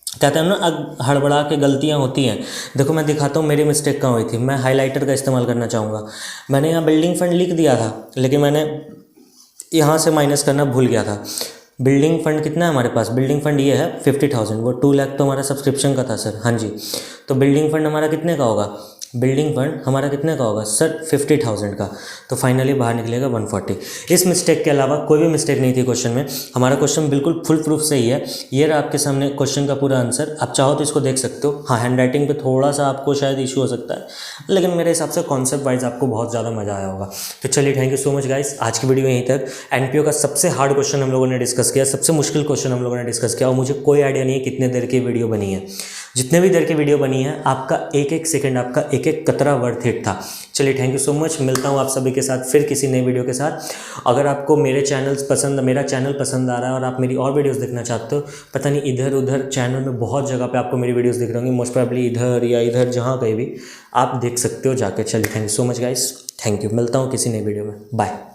कहते हैं ना हड़बड़ा के गलतियाँ होती हैं। देखो मैं दिखाता हूँ मेरी मिस्टेक कहाँ हुई थी। मैं हाइलाइटर का इस्तेमाल करना चाहूँगा। मैंने यहाँ बिल्डिंग फंड लिख दिया था, लेकिन मैंने यहाँ से माइनस करना भूल गया था। बिल्डिंग फंड कितना है हमारे पास? बिल्डिंग फंड ये है 50,000, वो 2 लाख तो हमारा सब्सक्रिप्शन का था सर। हाँ जी, तो बिल्डिंग फंड हमारा कितने का होगा? बिल्डिंग फंड हमारा कितने का होगा सर? 50,000 का। तो फाइनली बाहर निकलेगा 140। इस मिस्टेक के अलावा कोई भी मिस्टेक नहीं थी क्वेश्चन में। हमारा क्वेश्चन बिल्कुल फुल प्रूफ सही है। ये रहा आपके सामने क्वेश्चन का पूरा आंसर। आप चाहो तो इसको देख सकते हो। हाँ, हैंड राइटिंग पे थोड़ा सा आपको शायद इशू हो सकता है, लेकिन मेरे हिसाब से कॉन्सेप्ट वाइज आपको बहुत ज़्यादा मजा आया होगा। तो चलिए, thank you so much guys. आज की वीडियो यहीं तक। एनपीओ का सबसे हार्ड क्वेश्चन हम लोगों ने डिस्कस किया, सबसे मुश्किल क्वेश्चन हम लोगों ने डिस्कस किया, और मुझे कोई आइडिया नहीं है कितने देर की वीडियो बनी है। जितने भी देर की वीडियो बनी है, आपका एक एक सेकंड, आपका एक एक कतरा वर्थ इट था। चलिए, थैंक यू सो मच। मिलता हूँ आप सभी के साथ फिर किसी नई वीडियो के साथ। अगर आपको मेरा चैनल पसंद आ रहा है और आप मेरी और वीडियोस देखना चाहते हो, पता नहीं इधर उधर चैनल में बहुत जगह पे आपको मेरी वीडियोस दिख रही होंगी, मोस्ट प्रोबेबली इधर या इधर, जहाँ कहीं भी आप देख सकते हो जाके। चलिए, thank you so much guys, thank you. मिलता हूँ किसी नई वीडियो में, बाय।